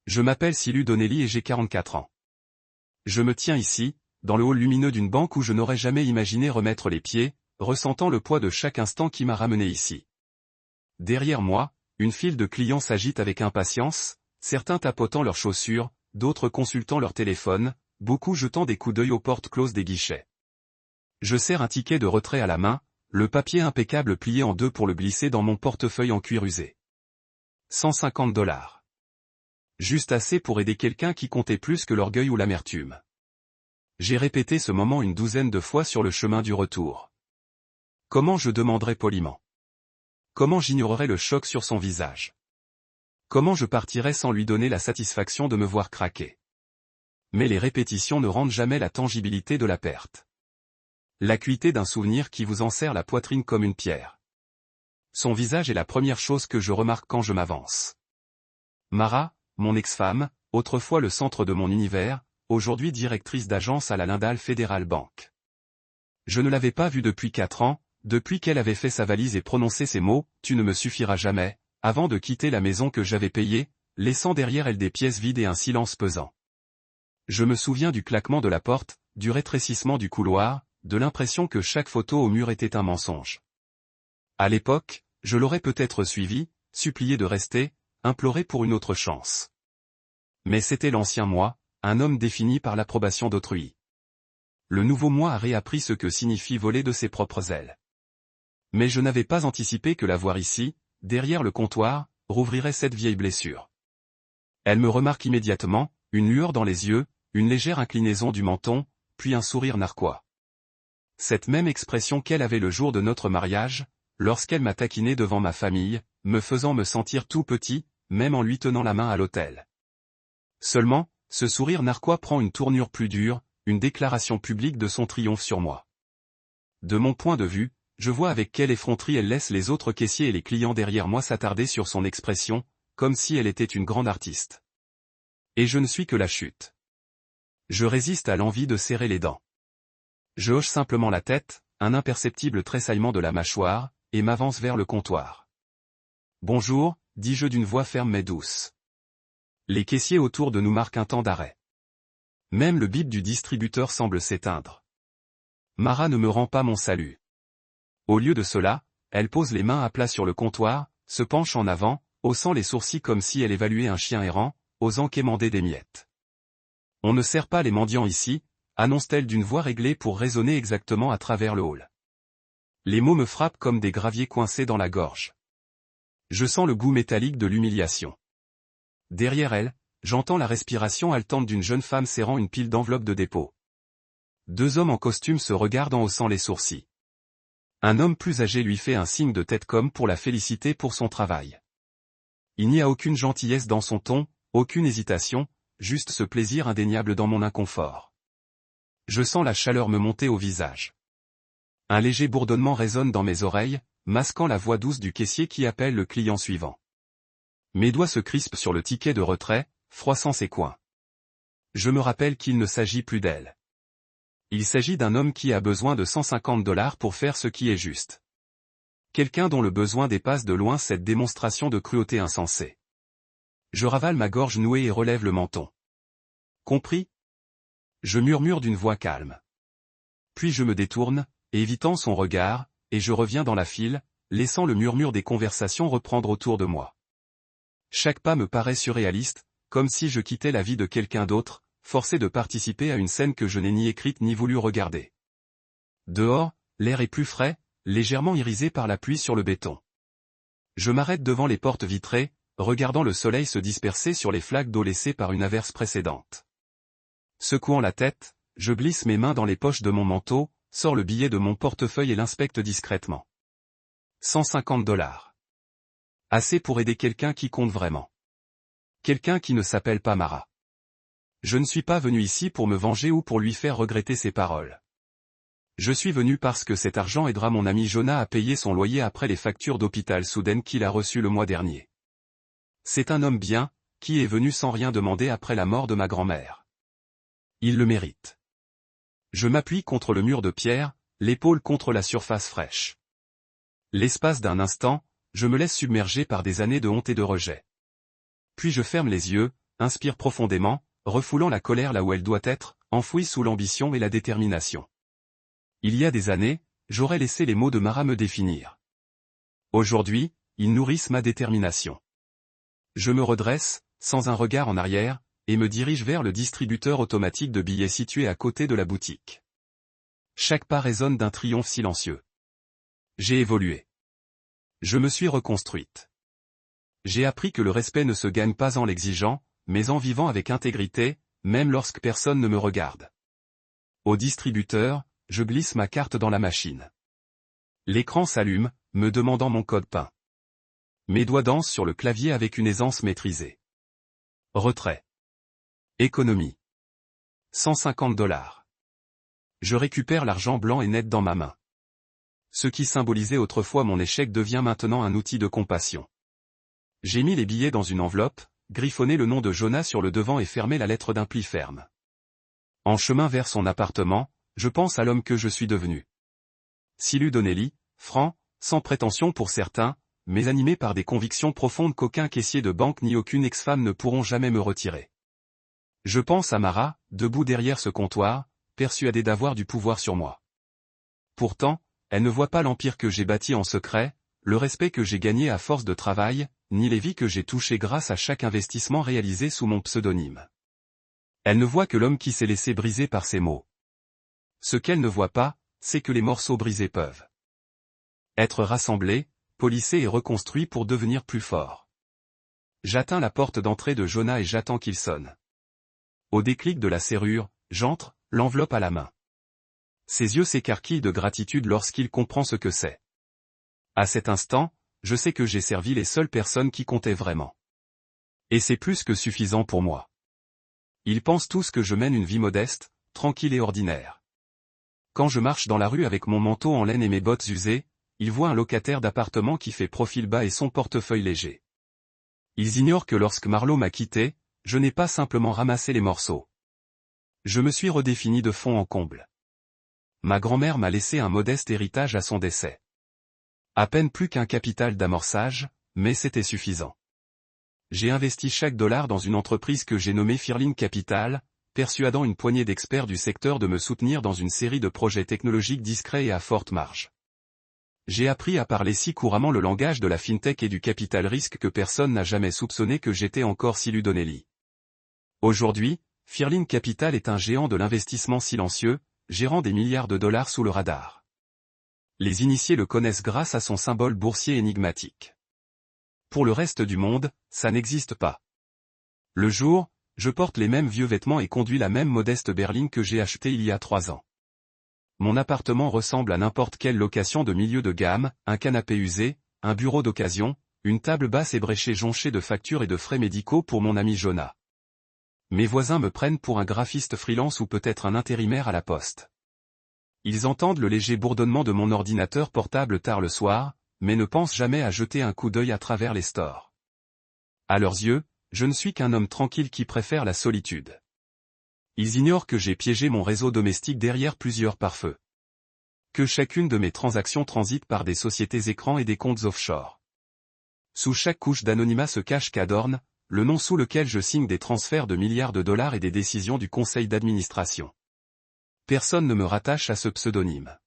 Je m'appelle Silu Donnelly et j'ai 44 ans. Je me tiens ici, dans le hall lumineux d'une banque où je n'aurais jamais imaginé remettre les pieds, ressentant le poids de chaque instant qui m'a ramené ici. Derrière moi, une file de clients s'agite avec impatience, certains tapotant leurs chaussures, d'autres consultant leur téléphone, beaucoup jetant des coups d'œil aux portes closes des guichets. Je serre un ticket de retrait à la main, le papier impeccable plié en deux pour le glisser dans mon portefeuille en cuir usé. $150. Juste assez pour aider quelqu'un qui comptait plus que l'orgueil ou l'amertume. J'ai répété ce moment une douzaine de fois sur le chemin du retour. Comment je demanderais poliment? Comment j'ignorerais le choc sur son visage? Comment je partirais sans lui donner la satisfaction de me voir craquer? Mais les répétitions ne rendent jamais la tangibilité de la perte. L'acuité d'un souvenir qui vous enserre la poitrine comme une pierre. Son visage est la première chose que je remarque quand je m'avance. Mara, mon ex-femme, autrefois le centre de mon univers, aujourd'hui directrice d'agence à la Lindale Federal Bank. Je ne l'avais pas vue depuis 4 ans, depuis qu'elle avait fait sa valise et prononcé ces mots, « Tu ne me suffiras jamais », avant de quitter la maison que j'avais payée, laissant derrière elle des pièces vides et un silence pesant. Je me souviens du claquement de la porte, du rétrécissement du couloir, de l'impression que chaque photo au mur était un mensonge. À l'époque, je l'aurais peut-être suivi, supplié de rester, imploré pour une autre chance. Mais c'était l'ancien moi, un homme défini par l'approbation d'autrui. Le nouveau moi a réappris ce que signifie voler de ses propres ailes. Mais je n'avais pas anticipé que la voir ici, derrière le comptoir, rouvrirait cette vieille blessure. Elle me remarque immédiatement, une lueur dans les yeux, une légère inclinaison du menton, puis un sourire narquois. Cette même expression qu'elle avait le jour de notre mariage, lorsqu'elle m'a taquiné devant ma famille, me faisant me sentir tout petit, même en lui tenant la main à l'autel. Seulement, ce sourire narquois prend une tournure plus dure, une déclaration publique de son triomphe sur moi. De mon point de vue, je vois avec quelle effronterie elle laisse les autres caissiers et les clients derrière moi s'attarder sur son expression, comme si elle était une grande artiste. Et je ne suis que la chute. Je résiste à l'envie de serrer les dents. Je hoche simplement la tête, un imperceptible tressaillement de la mâchoire, et m'avance vers le comptoir. « Bonjour », dis-je d'une voix ferme mais douce. Les caissiers autour de nous marquent un temps d'arrêt. Même le bip du distributeur semble s'éteindre. Mara ne me rend pas mon salut. Au lieu de cela, elle pose les mains à plat sur le comptoir, se penche en avant, haussant les sourcils comme si elle évaluait un chien errant, osant quémander des miettes. « On ne sert pas les mendiants ici », annonce-t-elle d'une voix réglée pour résonner exactement à travers le hall. Les mots me frappent comme des graviers coincés dans la gorge. Je sens le goût métallique de l'humiliation. Derrière elle, j'entends la respiration haletante d'une jeune femme serrant une pile d'enveloppes de dépôt. 2 hommes en costume se regardent en haussant les sourcils. Un homme plus âgé lui fait un signe de tête comme pour la féliciter pour son travail. Il n'y a aucune gentillesse dans son ton, aucune hésitation, juste ce plaisir indéniable dans mon inconfort. Je sens la chaleur me monter au visage. Un léger bourdonnement résonne dans mes oreilles, masquant la voix douce du caissier qui appelle le client suivant. Mes doigts se crispent sur le ticket de retrait, froissant ses coins. Je me rappelle qu'il ne s'agit plus d'elle. Il s'agit d'un homme qui a besoin de $150 pour faire ce qui est juste. Quelqu'un dont le besoin dépasse de loin cette démonstration de cruauté insensée. Je ravale ma gorge nouée et relève le menton. Compris? Je murmure d'une voix calme. Puis je me détourne, évitant son regard, et je reviens dans la file, laissant le murmure des conversations reprendre autour de moi. Chaque pas me paraît surréaliste, comme si je quittais la vie de quelqu'un d'autre, forcé de participer à une scène que je n'ai ni écrite ni voulu regarder. Dehors, l'air est plus frais, légèrement irisé par la pluie sur le béton. Je m'arrête devant les portes vitrées, regardant le soleil se disperser sur les flaques d'eau laissées par une averse précédente. Secouant la tête, je glisse mes mains dans les poches de mon manteau, sors le billet de mon portefeuille et l'inspecte discrètement. $150. Assez pour aider quelqu'un qui compte vraiment. Quelqu'un qui ne s'appelle pas Mara. Je ne suis pas venu ici pour me venger ou pour lui faire regretter ses paroles. Je suis venu parce que cet argent aidera mon ami Jonah à payer son loyer après les factures d'hôpital soudaines qu'il a reçues le mois dernier. C'est un homme bien, qui est venu sans rien demander après la mort de ma grand-mère. Il le mérite. Je m'appuie contre le mur de pierre, l'épaule contre la surface fraîche. L'espace d'un instant, je me laisse submerger par des années de honte et de rejet. Puis je ferme les yeux, inspire profondément, refoulant la colère là où elle doit être, enfouie sous l'ambition et la détermination. Il y a des années, j'aurais laissé les mots de Mara me définir. Aujourd'hui, ils nourrissent ma détermination. Je me redresse, sans un regard en arrière, et me dirige vers le distributeur automatique de billets situé à côté de la boutique. Chaque pas résonne d'un triomphe silencieux. J'ai évolué. Je me suis reconstruite. J'ai appris que le respect ne se gagne pas en l'exigeant, mais en vivant avec intégrité, même lorsque personne ne me regarde. Au distributeur, je glisse ma carte dans la machine. L'écran s'allume, me demandant mon code PIN. Mes doigts dansent sur le clavier avec une aisance maîtrisée. Retrait. Économie. 150 $. Je récupère l'argent blanc et net dans ma main. Ce qui symbolisait autrefois mon échec devient maintenant un outil de compassion. J'ai mis les billets dans une enveloppe, griffonné le nom de Jonah sur le devant et fermé la lettre d'un pli ferme. En chemin vers son appartement, je pense à l'homme que je suis devenu. Silu Donnelly, franc, sans prétention pour certains, mais animé par des convictions profondes qu'aucun caissier de banque ni aucune ex-femme ne pourront jamais me retirer. Je pense à Mara, debout derrière ce comptoir, persuadée d'avoir du pouvoir sur moi. Pourtant, elle ne voit pas l'empire que j'ai bâti en secret, le respect que j'ai gagné à force de travail, ni les vies que j'ai touchées grâce à chaque investissement réalisé sous mon pseudonyme. Elle ne voit que l'homme qui s'est laissé briser par ses mots. Ce qu'elle ne voit pas, c'est que les morceaux brisés peuvent être rassemblés, polissés et reconstruits pour devenir plus forts. J'atteins la porte d'entrée de Jonah et j'attends qu'il sonne. Au déclic de la serrure, j'entre, l'enveloppe à la main. Ses yeux s'écarquillent de gratitude lorsqu'il comprend ce que c'est. À cet instant, je sais que j'ai servi les seules personnes qui comptaient vraiment. Et c'est plus que suffisant pour moi. Ils pensent tous que je mène une vie modeste, tranquille et ordinaire. Quand je marche dans la rue avec mon manteau en laine et mes bottes usées, ils voient un locataire d'appartement qui fait profil bas et son portefeuille léger. Ils ignorent que lorsque Marlo m'a quitté, je n'ai pas simplement ramassé les morceaux. Je me suis redéfini de fond en comble. Ma grand-mère m'a laissé un modeste héritage à son décès. À peine plus qu'un capital d'amorçage, mais c'était suffisant. J'ai investi chaque dollar dans une entreprise que j'ai nommée Firling Capital, persuadant une poignée d'experts du secteur de me soutenir dans une série de projets technologiques discrets et à forte marge. J'ai appris à parler si couramment le langage de la fintech et du capital risque que personne n'a jamais soupçonné que j'étais encore Silu Donnelly. Aujourd'hui, Firling Capital est un géant de l'investissement silencieux, gérant des milliards de dollars sous le radar. Les initiés le connaissent grâce à son symbole boursier énigmatique. Pour le reste du monde, ça n'existe pas. Le jour, je porte les mêmes vieux vêtements et conduis la même modeste berline que j'ai achetée il y a 3 ans. Mon appartement ressemble à n'importe quelle location de milieu de gamme, un canapé usé, un bureau d'occasion, une table basse ébréchée jonchée de factures et de frais médicaux pour mon ami Jonah. Mes voisins me prennent pour un graphiste freelance ou peut-être un intérimaire à la poste. Ils entendent le léger bourdonnement de mon ordinateur portable tard le soir, mais ne pensent jamais à jeter un coup d'œil à travers les stores. À leurs yeux, je ne suis qu'un homme tranquille qui préfère la solitude. Ils ignorent que j'ai piégé mon réseau domestique derrière plusieurs pare-feux. Que chacune de mes transactions transite par des sociétés écrans et des comptes offshore. Sous chaque couche d'anonymat se cache Cadorn, le nom sous lequel je signe des transferts de milliards de dollars et des décisions du conseil d'administration. Personne ne me rattache à ce pseudonyme.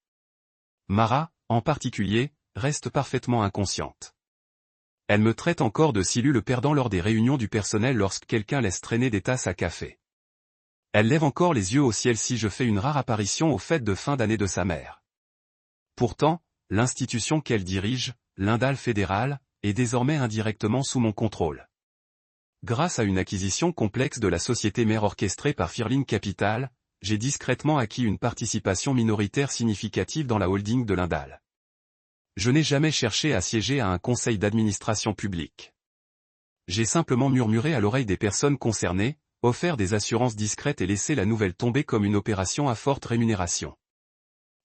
Mara, en particulier, reste parfaitement inconsciente. Elle me traite encore de Silu le perdant lors des réunions du personnel lorsque quelqu'un laisse traîner des tasses à café. Elle lève encore les yeux au ciel si je fais une rare apparition aux fêtes de fin d'année de sa mère. Pourtant, l'institution qu'elle dirige, l'Indal fédéral, est désormais indirectement sous mon contrôle. Grâce à une acquisition complexe de la société mère orchestrée par Firling Capital, j'ai discrètement acquis une participation minoritaire significative dans la holding de l'Indal. Je n'ai jamais cherché à siéger à un conseil d'administration public. J'ai simplement murmuré à l'oreille des personnes concernées, offert des assurances discrètes et laissé la nouvelle tomber comme une opération à forte rémunération.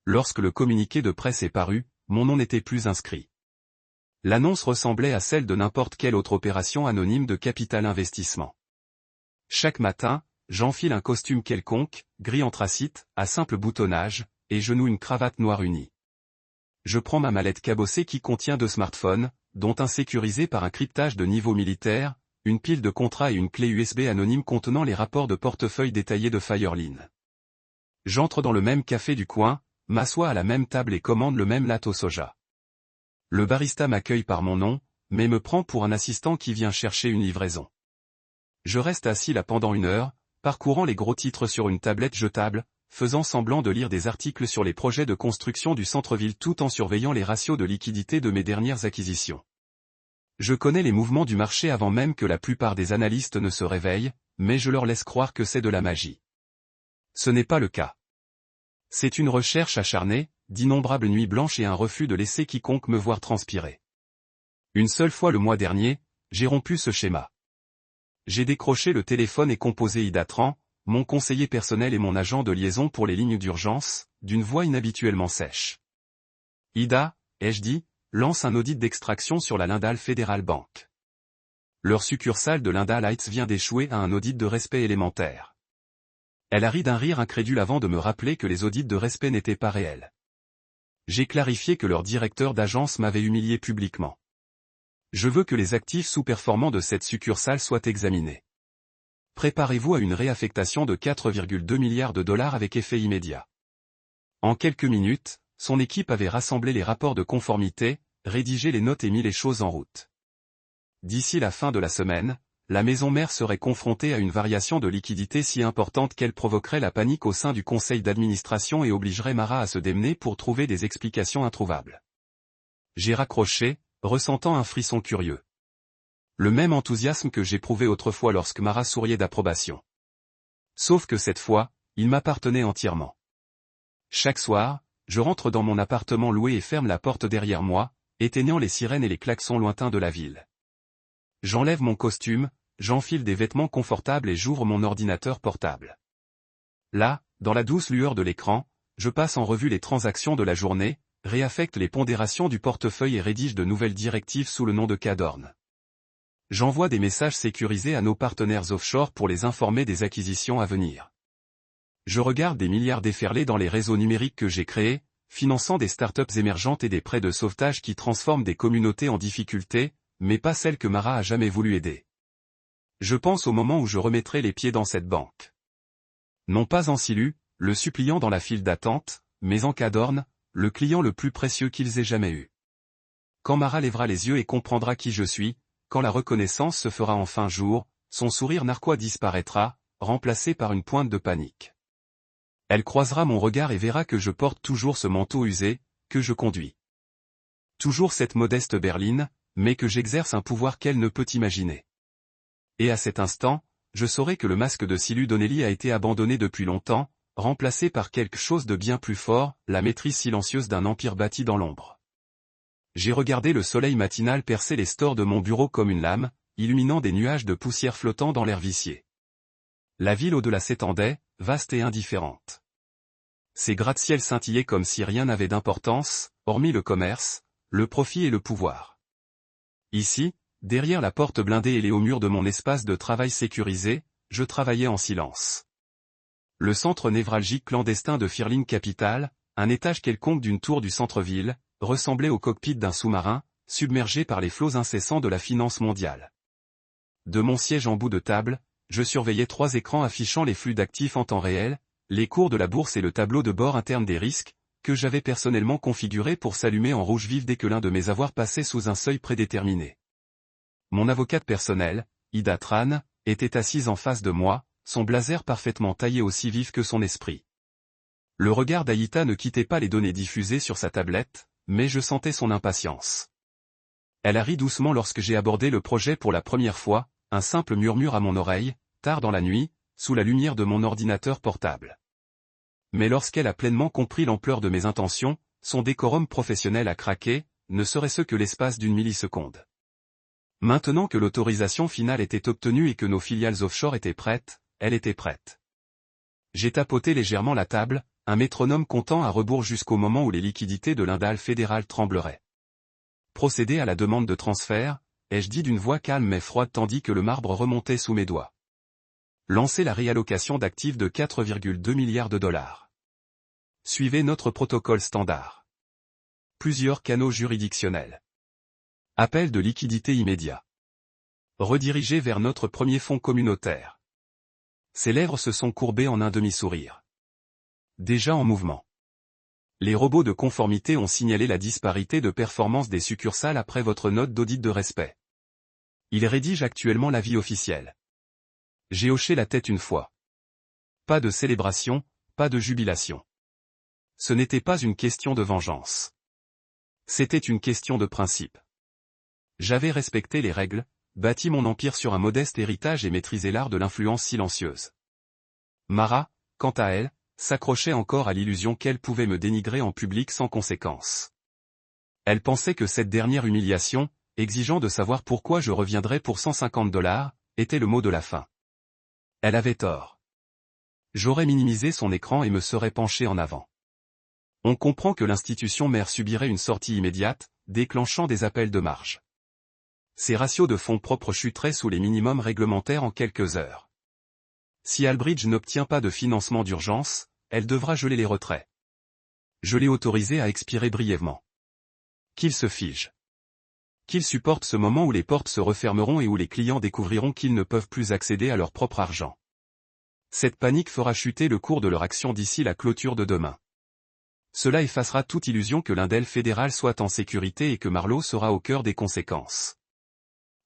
Lorsque le communiqué de presse est paru, mon nom n'était plus inscrit. L'annonce ressemblait à celle de n'importe quelle autre opération anonyme de capital investissement. Chaque matin, j'enfile un costume quelconque, gris anthracite, à simple boutonnage, et je noue une cravate noire unie. Je prends ma mallette cabossée qui contient 2 smartphones, dont un sécurisé par un cryptage de niveau militaire, une pile de contrats et une clé USB anonyme contenant les rapports de portefeuille détaillés de Fireline. J'entre dans le même café du coin, m'assois à la même table et commande le même latte au soja. Le barista m'accueille par mon nom, mais me prend pour un assistant qui vient chercher une livraison. Je reste assis là pendant 1 heure, parcourant les gros titres sur une tablette jetable, faisant semblant de lire des articles sur les projets de construction du centre-ville tout en surveillant les ratios de liquidité de mes dernières acquisitions. Je connais les mouvements du marché avant même que la plupart des analystes ne se réveillent, mais je leur laisse croire que c'est de la magie. Ce n'est pas le cas. C'est une recherche acharnée, d'innombrables nuits blanches et un refus de laisser quiconque me voir transpirer. Une seule fois le mois dernier, j'ai rompu ce schéma. J'ai décroché le téléphone et composé Ida Tran, mon conseiller personnel et mon agent de liaison pour les lignes d'urgence, d'une voix inhabituellement sèche. Ida, ai-je dit, lance un audit d'extraction sur la Lindale Federal Bank. Leur succursale de Lindale Heights vient d'échouer à un audit de respect élémentaire. Elle a ri d'un rire incrédule avant de me rappeler que les audits de respect n'étaient pas réels. J'ai clarifié que leur directeur d'agence m'avait humilié publiquement. Je veux que les actifs sous-performants de cette succursale soient examinés. Préparez-vous à une réaffectation de 4,2 milliards de dollars avec effet immédiat. En quelques minutes, son équipe avait rassemblé les rapports de conformité, rédigé les notes et mis les choses en route. D'ici la fin de la semaine, la maison mère serait confrontée à une variation de liquidité si importante qu'elle provoquerait la panique au sein du conseil d'administration et obligerait Mara à se démener pour trouver des explications introuvables. J'ai raccroché, ressentant un frisson curieux. Le même enthousiasme que j'éprouvais autrefois lorsque Mara souriait d'approbation. Sauf que cette fois, il m'appartenait entièrement. Chaque soir, je rentre dans mon appartement loué et ferme la porte derrière moi, éteignant les sirènes et les klaxons lointains de la ville. J'enlève mon costume, j'enfile des vêtements confortables et j'ouvre mon ordinateur portable. Là, dans la douce lueur de l'écran, je passe en revue les transactions de la journée, réaffecte les pondérations du portefeuille et rédige de nouvelles directives sous le nom de Cadorn. J'envoie des messages sécurisés à nos partenaires offshore pour les informer des acquisitions à venir. Je regarde des milliards déferler dans les réseaux numériques que j'ai créés, finançant des startups émergentes et des prêts de sauvetage qui transforment des communautés en difficulté, mais pas celles que Mara a jamais voulu aider. Je pense au moment où je remettrai les pieds dans cette banque. Non pas en Silu, le suppliant dans la file d'attente, mais en Cadorn, le client le plus précieux qu'ils aient jamais eu. Quand Mara lèvera les yeux et comprendra qui je suis, quand la reconnaissance se fera enfin jour, son sourire narquois disparaîtra, remplacé par une pointe de panique. Elle croisera mon regard et verra que je porte toujours ce manteau usé, que je conduis toujours cette modeste berline, mais que j'exerce un pouvoir qu'elle ne peut imaginer. Et à cet instant, je saurai que le masque de Silu Donnelly a été abandonné depuis longtemps, remplacé par quelque chose de bien plus fort, la maîtrise silencieuse d'un empire bâti dans l'ombre. J'ai regardé le soleil matinal percer les stores de mon bureau comme une lame, illuminant des nuages de poussière flottant dans l'air vicié. La ville au-delà s'étendait, vaste et indifférente. Ses gratte-ciels scintillaient comme si rien n'avait d'importance, hormis le commerce, le profit et le pouvoir. Ici, derrière la porte blindée et les hauts murs de mon espace de travail sécurisé, je travaillais en silence. Le centre névralgique clandestin de Firling Capital, un étage quelconque d'une tour du centre-ville, ressemblait au cockpit d'un sous-marin, submergé par les flots incessants de la finance mondiale. De mon siège en bout de table, je surveillais 3 écrans affichant les flux d'actifs en temps réel, les cours de la bourse et le tableau de bord interne des risques, que j'avais personnellement configuré pour s'allumer en rouge vif dès que l'un de mes avoirs passait sous un seuil prédéterminé. Mon avocate personnelle, Ida Tran, était assise en face de moi, son blazer parfaitement taillé aussi vif que son esprit. Le regard d'Aïta ne quittait pas les données diffusées sur sa tablette, mais je sentais son impatience. Elle a ri doucement lorsque j'ai abordé le projet pour la première fois, un simple murmure à mon oreille, tard dans la nuit, sous la lumière de mon ordinateur portable. Mais lorsqu'elle a pleinement compris l'ampleur de mes intentions, son décorum professionnel a craqué, ne serait-ce que l'espace d'une milliseconde. Maintenant que l'autorisation finale était obtenue et que nos filiales offshore étaient prêtes, elle était prête. J'ai tapoté légèrement la table, un métronome comptant à rebours jusqu'au moment où les liquidités de Lindale Fédéral trembleraient. Procéder à la demande de transfert, ai-je dit d'une voix calme mais froide tandis que le marbre remontait sous mes doigts. Lancer la réallocation d'actifs de 4,2 milliards de dollars. Suivez notre protocole standard. Plusieurs canaux juridictionnels. Appel de liquidité immédiat. Redirigé vers notre premier fonds communautaire. Ses lèvres se sont courbées en un demi-sourire. Déjà en mouvement. Les robots de conformité ont signalé la disparité de performance des succursales après votre note d'audit de respect. Ils rédigent actuellement l'avis officiel. J'ai hoché la tête une fois. Pas de célébration, pas de jubilation. Ce n'était pas une question de vengeance. C'était une question de principe. J'avais respecté les règles, bâti mon empire sur un modeste héritage et maîtrisé l'art de l'influence silencieuse. Mara, quant à elle, s'accrochait encore à l'illusion qu'elle pouvait me dénigrer en public sans conséquence. Elle pensait que cette dernière humiliation, exigeant de savoir pourquoi je reviendrais pour $150, était le mot de la fin. Elle avait tort. J'aurais minimisé son écran et me serais penché en avant. On comprend que l'institution mère subirait une sortie immédiate, déclenchant des appels de marge. Ses ratios de fonds propres chuteraient sous les minimums réglementaires en quelques heures. Si Albridge n'obtient pas de financement d'urgence, elle devra geler les retraits. Je l'ai autorisé à expirer brièvement. Qu'il se fige. Qu'il supporte ce moment où les portes se refermeront et où les clients découvriront qu'ils ne peuvent plus accéder à leur propre argent. Cette panique fera chuter le cours de leur action d'ici la clôture de demain. Cela effacera toute illusion que l'Indel fédéral soit en sécurité et que Marlowe sera au cœur des conséquences.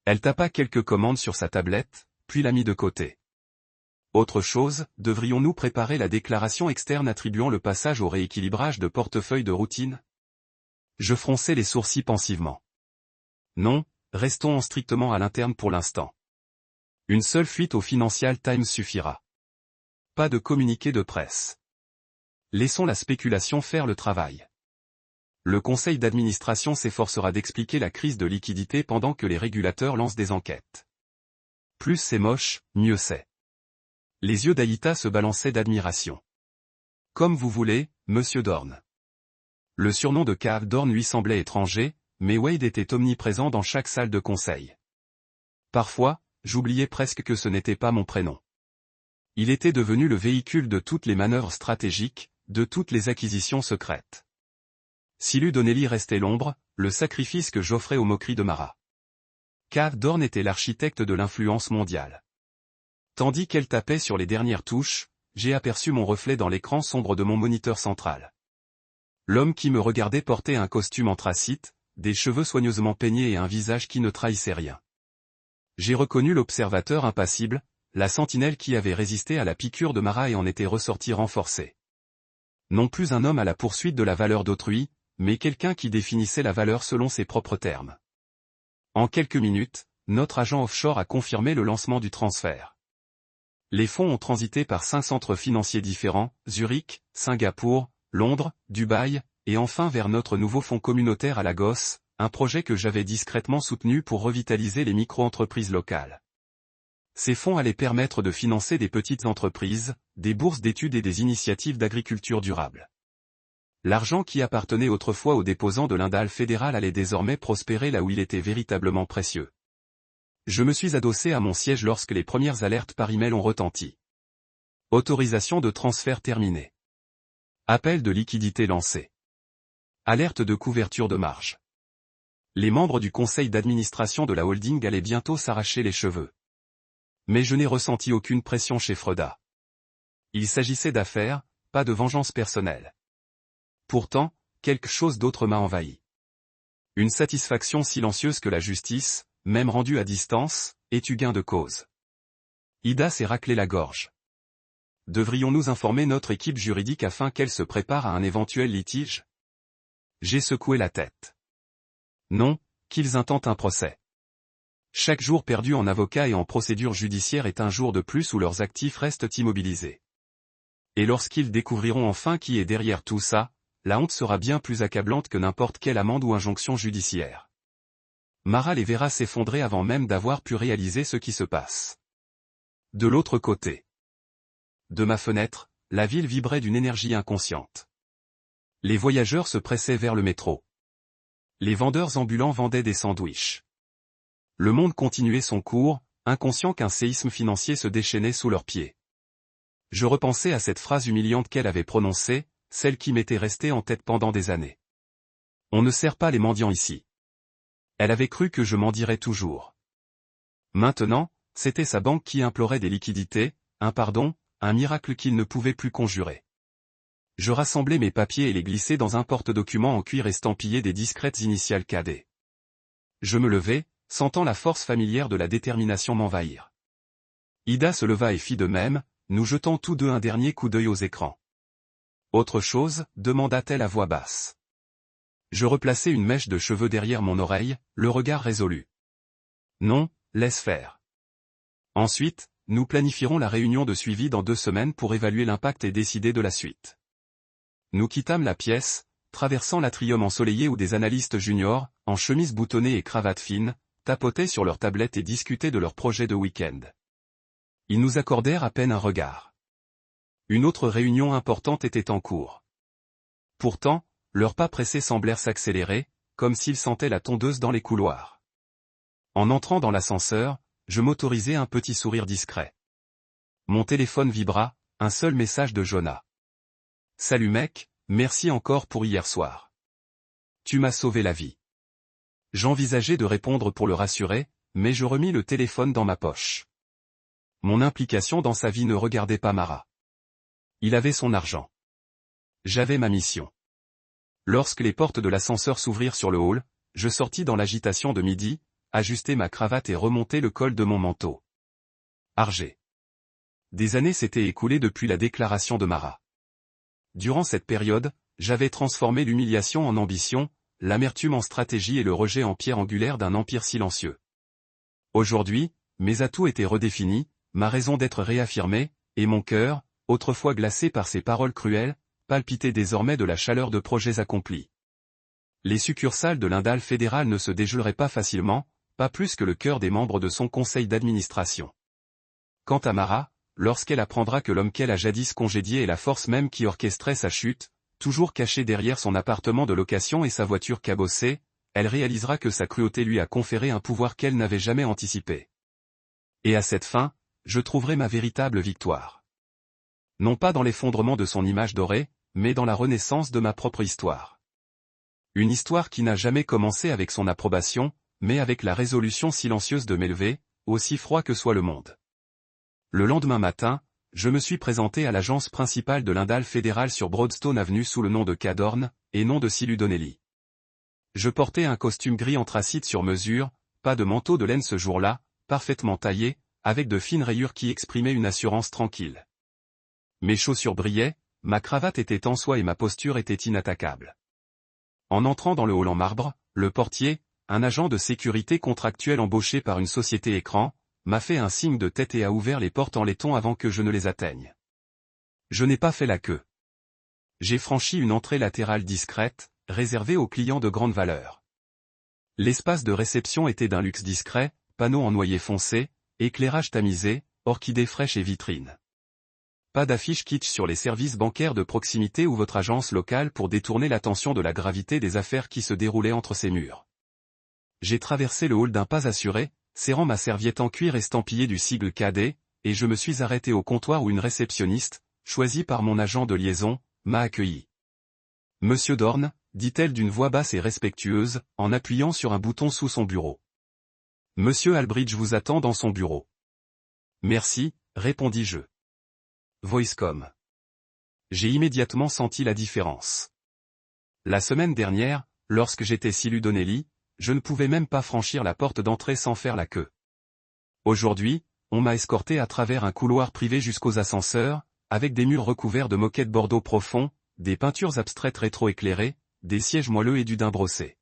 Elle tapa quelques commandes sur sa tablette, puis la mit de côté. Autre chose, devrions-nous préparer la déclaration externe attribuant le passage au rééquilibrage de portefeuille de routine? Je fronçai les sourcils pensivement. Non, restons strictement à l'interne pour l'instant. Une seule fuite au Financial Times suffira. Pas de communiqué de presse. Laissons la spéculation faire le travail. Le conseil d'administration s'efforcera d'expliquer la crise de liquidité pendant que les régulateurs lancent des enquêtes. Plus c'est moche, mieux c'est. Les yeux d'Aïta se balançaient d'admiration. Comme vous voulez, monsieur Dorn. Le surnom de Cave Dorn lui semblait étranger, mais Wade était omniprésent dans chaque salle de conseil. Parfois, j'oubliais presque que ce n'était pas mon prénom. Il était devenu le véhicule de toutes les manœuvres stratégiques, de toutes les acquisitions secrètes. Si Ludonelli restait l'ombre, le sacrifice que j'offrais aux moqueries de Mara. Cave Dorn était l'architecte de l'influence mondiale. Tandis qu'elle tapait sur les dernières touches, j'ai aperçu mon reflet dans l'écran sombre de mon moniteur central. L'homme qui me regardait portait un costume anthracite, des cheveux soigneusement peignés et un visage qui ne trahissait rien. J'ai reconnu l'observateur impassible, la sentinelle qui avait résisté à la piqûre de Mara et en était ressorti renforcé. Non plus un homme à la poursuite de la valeur d'autrui, mais quelqu'un qui définissait la valeur selon ses propres termes. En quelques minutes, notre agent offshore a confirmé le lancement du transfert. Les fonds ont transité par 5 centres financiers différents, Zurich, Singapour, Londres, Dubaï, et enfin vers notre nouveau fonds communautaire à Lagos, un projet que j'avais discrètement soutenu pour revitaliser les micro-entreprises locales. Ces fonds allaient permettre de financer des petites entreprises, des bourses d'études et des initiatives d'agriculture durable. L'argent qui appartenait autrefois aux déposants de l'Indal fédéral allait désormais prospérer là où il était véritablement précieux. Je me suis adossé à mon siège lorsque les premières alertes par email ont retenti. Autorisation de transfert terminée. Appel de liquidité lancé. Alerte de couverture de marge. Les membres du conseil d'administration de la holding allaient bientôt s'arracher les cheveux. Mais je n'ai ressenti aucune pression chez Freda. Il s'agissait d'affaires, pas de vengeance personnelle. Pourtant, quelque chose d'autre m'a envahi. Une satisfaction silencieuse que la justice, même rendue à distance, ait eu gain de cause. Ida s'est raclé la gorge. Devrions-nous informer notre équipe juridique afin qu'elle se prépare à un éventuel litige? J'ai secoué la tête. Non, qu'ils intentent un procès. Chaque jour perdu en avocat et en procédure judiciaire est un jour de plus où leurs actifs restent immobilisés. Et lorsqu'ils découvriront enfin qui est derrière tout ça, la honte sera bien plus accablante que n'importe quelle amende ou injonction judiciaire. Mara les verra s'effondrer avant même d'avoir pu réaliser ce qui se passe. De l'autre côté. De ma fenêtre, la ville vibrait d'une énergie inconsciente. Les voyageurs se pressaient vers le métro. Les vendeurs ambulants vendaient des sandwichs. Le monde continuait son cours, inconscient qu'un séisme financier se déchaînait sous leurs pieds. Je repensais à cette phrase humiliante qu'elle avait prononcée, celle qui m'était restée en tête pendant des années. On ne sert pas les mendiants ici. Elle avait cru que je mendirais toujours. Maintenant, c'était sa banque qui implorait des liquidités, un pardon, un miracle qu'il ne pouvait plus conjurer. Je rassemblai mes papiers et les glissai dans un porte-documents en cuir estampillé des discrètes initiales KD. Je me levai, sentant la force familière de la détermination m'envahir. Ida se leva et fit de même, nous jetant tous deux un dernier coup d'œil aux écrans. Autre chose, demanda-t-elle à voix basse. Je replaçai une mèche de cheveux derrière mon oreille, le regard résolu. Non, laisse faire. Ensuite, nous planifierons la réunion de suivi dans 2 semaines pour évaluer l'impact et décider de la suite. Nous quittâmes la pièce, traversant l'atrium ensoleillé où des analystes juniors, en chemise boutonnée et cravate fine, tapotaient sur leurs tablettes et discutaient de leurs projets de week-end. Ils nous accordèrent à peine un regard. Une autre réunion importante était en cours. Pourtant, leurs pas pressés semblèrent s'accélérer, comme s'ils sentaient la tondeuse dans les couloirs. En entrant dans l'ascenseur, je m'autorisai un petit sourire discret. Mon téléphone vibra, un seul message de Jonah. « Salut mec, merci encore pour hier soir. Tu m'as sauvé la vie. » J'envisageais de répondre pour le rassurer, mais je remis le téléphone dans ma poche. Mon implication dans sa vie ne regardait pas Mara. Il avait son argent. J'avais ma mission. Lorsque les portes de l'ascenseur s'ouvrirent sur le hall, je sortis dans l'agitation de midi, ajustai ma cravate et remontai le col de mon manteau. Arger. Des années s'étaient écoulées depuis la déclaration de Mara. Durant cette période, j'avais transformé l'humiliation en ambition, l'amertume en stratégie et le rejet en pierre angulaire d'un empire silencieux. Aujourd'hui, mes atouts étaient redéfinis, ma raison d'être réaffirmée, et mon cœur, autrefois glacé par ces paroles cruelles, palpitait désormais de la chaleur de projets accomplis. Les succursales de l'Indal fédéral ne se dégeleraient pas facilement, pas plus que le cœur des membres de son conseil d'administration. Quant à Mara, lorsqu'elle apprendra que l'homme qu'elle a jadis congédié est la force même qui orchestrait sa chute, toujours cachée derrière son appartement de location et sa voiture cabossée, elle réalisera que sa cruauté lui a conféré un pouvoir qu'elle n'avait jamais anticipé. Et à cette fin, je trouverai ma véritable victoire. Non pas dans l'effondrement de son image dorée, mais dans la renaissance de ma propre histoire. Une histoire qui n'a jamais commencé avec son approbation, mais avec la résolution silencieuse de m'élever, aussi froid que soit le monde. Le lendemain matin, je me suis présenté à l'agence principale de l'Indal fédéral sur Broadstone Avenue sous le nom de Cadorn, et non de Silu Donnelly. Je portais un costume gris anthracite sur mesure, pas de manteau de laine ce jour-là, parfaitement taillé, avec de fines rayures qui exprimaient une assurance tranquille. Mes chaussures brillaient, ma cravate était en soie et ma posture était inattaquable. En entrant dans le hall en marbre, le portier, un agent de sécurité contractuel embauché par une société écran, m'a fait un signe de tête et a ouvert les portes en laiton avant que je ne les atteigne. Je n'ai pas fait la queue. J'ai franchi une entrée latérale discrète, réservée aux clients de grande valeur. L'espace de réception était d'un luxe discret, panneaux en noyer foncé, éclairage tamisé, orchidées fraîches et vitrines. Pas d'affiche kitsch sur les services bancaires de proximité ou votre agence locale pour détourner l'attention de la gravité des affaires qui se déroulaient entre ces murs. J'ai traversé le hall d'un pas assuré, serrant ma serviette en cuir estampillée du sigle KD, et je me suis arrêté au comptoir où une réceptionniste, choisie par mon agent de liaison, m'a accueilli. « Monsieur Dorn », dit-elle d'une voix basse et respectueuse, en appuyant sur un bouton sous son bureau. « Monsieur Albridge vous attend dans son bureau. »« Merci », répondis-je. Voicecom. J'ai immédiatement senti la différence. La semaine dernière, lorsque j'étais Silu Donnelly, je ne pouvais même pas franchir la porte d'entrée sans faire la queue. Aujourd'hui, on m'a escorté à travers un couloir privé jusqu'aux ascenseurs, avec des murs recouverts de moquettes bordeaux profonds, des peintures abstraites rétro-éclairées, des sièges moelleux et du daim brossé.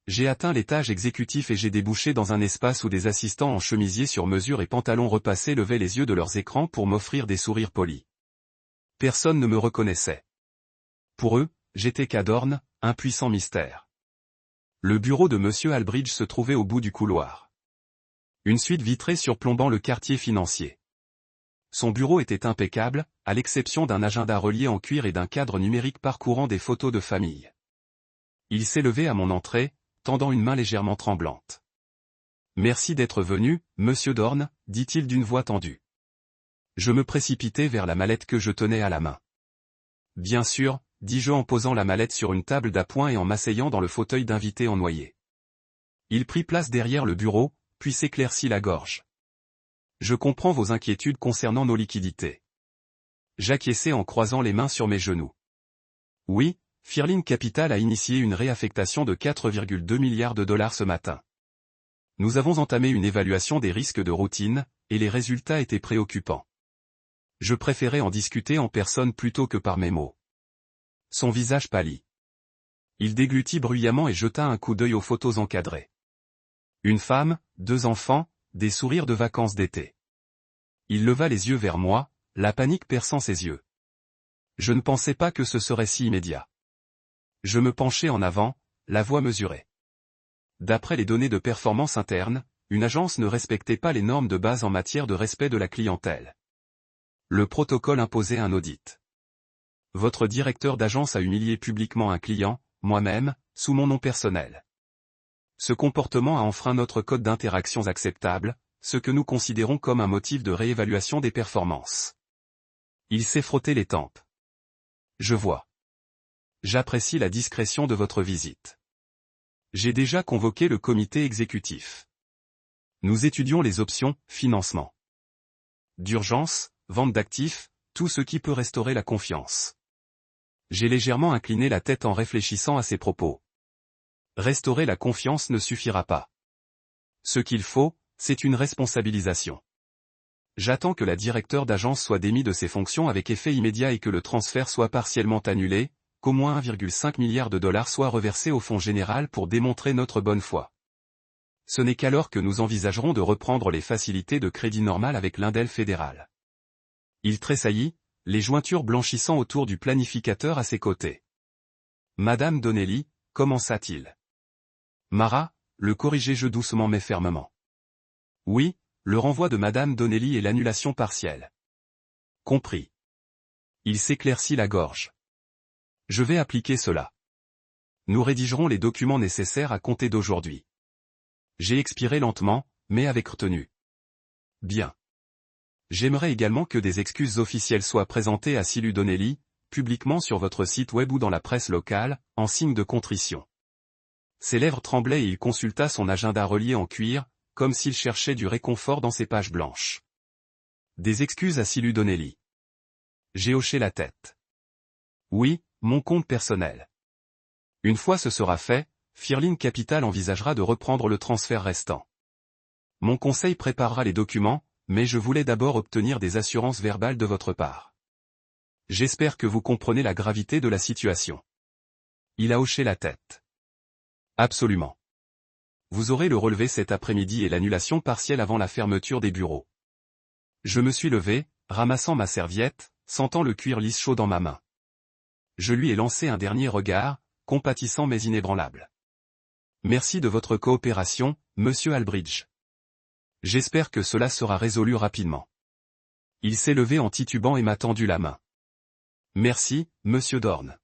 J'ai atteint l'étage exécutif et j'ai débouché dans un espace où des assistants en chemisier sur mesure et pantalons repassés levaient les yeux de leurs écrans pour m'offrir des sourires polis. Personne ne me reconnaissait. Pour eux, j'étais Cadorn, un puissant mystère. Le bureau de Monsieur Albridge se trouvait au bout du couloir. Une suite vitrée surplombant le quartier financier. Son bureau était impeccable, à l'exception d'un agenda relié en cuir et d'un cadre numérique parcourant des photos de famille. Il s'est levé à mon entrée, tendant une main légèrement tremblante. « Merci d'être venu, Monsieur Dorn, dit-il d'une voix tendue. Je me précipitai vers la mallette que je tenais à la main. « Bien sûr », dis-je en posant la mallette sur une table d'appoint et en m'asseyant dans le fauteuil d'invité en noyer. Il prit place derrière le bureau, puis s'éclaircit la gorge. Je comprends vos inquiétudes concernant nos liquidités. J'acquiesçai en croisant les mains sur mes genoux. Oui, Firlin Capital a initié une réaffectation de 4,2 milliards de dollars ce matin. Nous avons entamé une évaluation des risques de routine, et les résultats étaient préoccupants. Je préférais en discuter en personne plutôt que par mémo. Son visage pâlit. Il déglutit bruyamment et jeta un coup d'œil aux photos encadrées. Une femme, 2 enfants, des sourires de vacances d'été. Il leva les yeux vers moi, la panique perçant ses yeux. Je ne pensais pas que ce serait si immédiat. Je me penchai en avant, la voix mesurée. D'après les données de performance interne, une agence ne respectait pas les normes de base en matière de respect de la clientèle. Le protocole imposait un audit. Votre directeur d'agence a humilié publiquement un client, moi-même, sous mon nom personnel. Ce comportement a enfreint notre code d'interactions acceptable, ce que nous considérons comme un motif de réévaluation des performances. Il s'est frotté les tempes. Je vois. J'apprécie la discrétion de votre visite. J'ai déjà convoqué le comité exécutif. Nous étudions les options, financement d'urgence, vente d'actifs, tout ce qui peut restaurer la confiance. J'ai légèrement incliné la tête en réfléchissant à ces propos. Restaurer la confiance ne suffira pas. Ce qu'il faut, c'est une responsabilisation. J'attends que la directeur d'agence soit démis de ses fonctions avec effet immédiat et que le transfert soit partiellement annulé, qu'au moins 1,5 milliard de dollars soit reversé au fonds général pour démontrer notre bonne foi. Ce n'est qu'alors que nous envisagerons de reprendre les facilités de crédit normal avec l'Indel fédéral. Il tressaillit, les jointures blanchissant autour du planificateur à ses côtés. Madame Donnelly, commença-t-il. Mara, le corrigeai-je doucement mais fermement. Oui, le renvoi de Madame Donnelly et l'annulation partielle. Compris. Il s'éclaircit la gorge. Je vais appliquer cela. Nous rédigerons les documents nécessaires à compter d'aujourd'hui. J'ai expiré lentement, mais avec retenue. Bien. J'aimerais également que des excuses officielles soient présentées à Silu Donnelly, publiquement sur votre site web ou dans la presse locale, en signe de contrition. Ses lèvres tremblaient et il consulta son agenda relié en cuir, comme s'il cherchait du réconfort dans ses pages blanches. Des excuses à Silu Donnelly. J'ai hoché la tête. Oui, mon compte personnel. Une fois ce sera fait, Firlin Capital envisagera de reprendre le transfert restant. Mon conseil préparera les documents, mais je voulais d'abord obtenir des assurances verbales de votre part. J'espère que vous comprenez la gravité de la situation. Il a hoché la tête. Absolument. Vous aurez le relevé cet après-midi et l'annulation partielle avant la fermeture des bureaux. Je me suis levé, ramassant ma serviette, sentant le cuir lisse chaud dans ma main. Je lui ai lancé un dernier regard, compatissant mais inébranlable. Merci de votre coopération, monsieur Albridge. J'espère que cela sera résolu rapidement. Il s'est levé en titubant et m'a tendu la main. Merci, monsieur Dorn.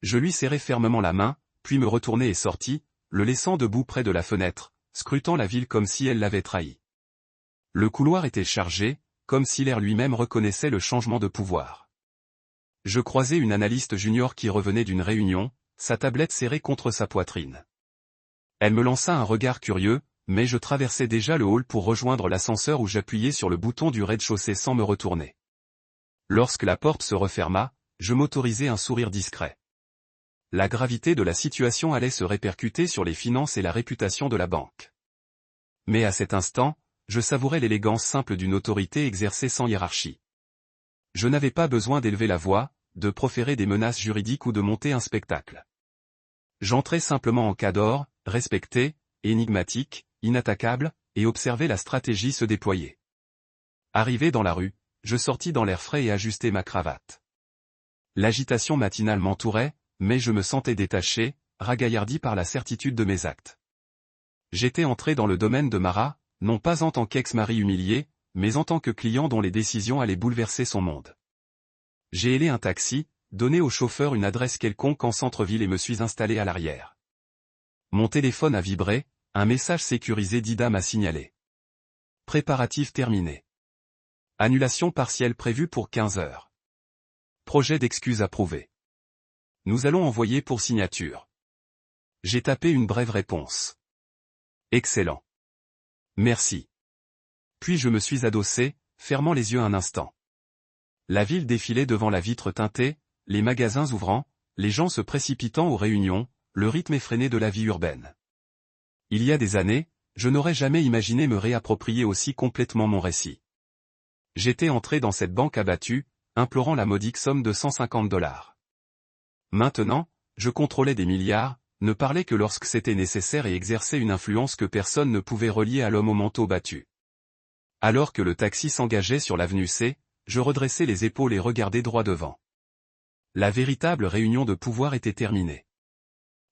Je lui serrai fermement la main, puis me retournai et sortis, le laissant debout près de la fenêtre, scrutant la ville comme si elle l'avait trahi. Le couloir était chargé, comme si l'air lui-même reconnaissait le changement de pouvoir. Je croisai une analyste junior qui revenait d'une réunion, sa tablette serrée contre sa poitrine. Elle me lança un regard curieux, mais je traversais déjà le hall pour rejoindre l'ascenseur où j'appuyais sur le bouton du rez-de-chaussée sans me retourner. Lorsque la porte se referma, je m'autorisai un sourire discret. La gravité de la situation allait se répercuter sur les finances et la réputation de la banque. Mais à cet instant, je savourais l'élégance simple d'une autorité exercée sans hiérarchie. Je n'avais pas besoin d'élever la voix, de proférer des menaces juridiques ou de monter un spectacle. J'entrais simplement en cador, respecté, énigmatique, inattaquable, et observais la stratégie se déployer. Arrivé dans la rue, je sortis dans l'air frais et ajustai ma cravate. L'agitation matinale m'entourait, mais je me sentais détaché, ragaillardi par la certitude de mes actes. J'étais entré dans le domaine de Mara, non pas en tant qu'ex-mari humilié, mais en tant que client dont les décisions allaient bouleverser son monde. J'ai hélé un taxi, donné au chauffeur une adresse quelconque en centre-ville et me suis installé à l'arrière. Mon téléphone a vibré, un message sécurisé d'Ida m'a signalé. Préparatifs terminés. Annulation partielle prévue pour 15 heures. Projet d'excuse approuvé. Nous allons envoyer pour signature. J'ai tapé une brève réponse. Excellent. Merci. Puis je me suis adossé, fermant les yeux un instant. La ville défilait devant la vitre teintée, les magasins ouvrant, les gens se précipitant aux réunions, le rythme effréné de la vie urbaine. Il y a des années, je n'aurais jamais imaginé me réapproprier aussi complètement mon récit. J'étais entré dans cette banque abattue, implorant la modique somme de $150. Maintenant, je contrôlais des milliards, ne parlais que lorsque c'était nécessaire et exerçais une influence que personne ne pouvait relier à l'homme au manteau battu. Alors que le taxi s'engageait sur l'avenue C, je redressais les épaules et regardais droit devant. La véritable réunion de pouvoir était terminée.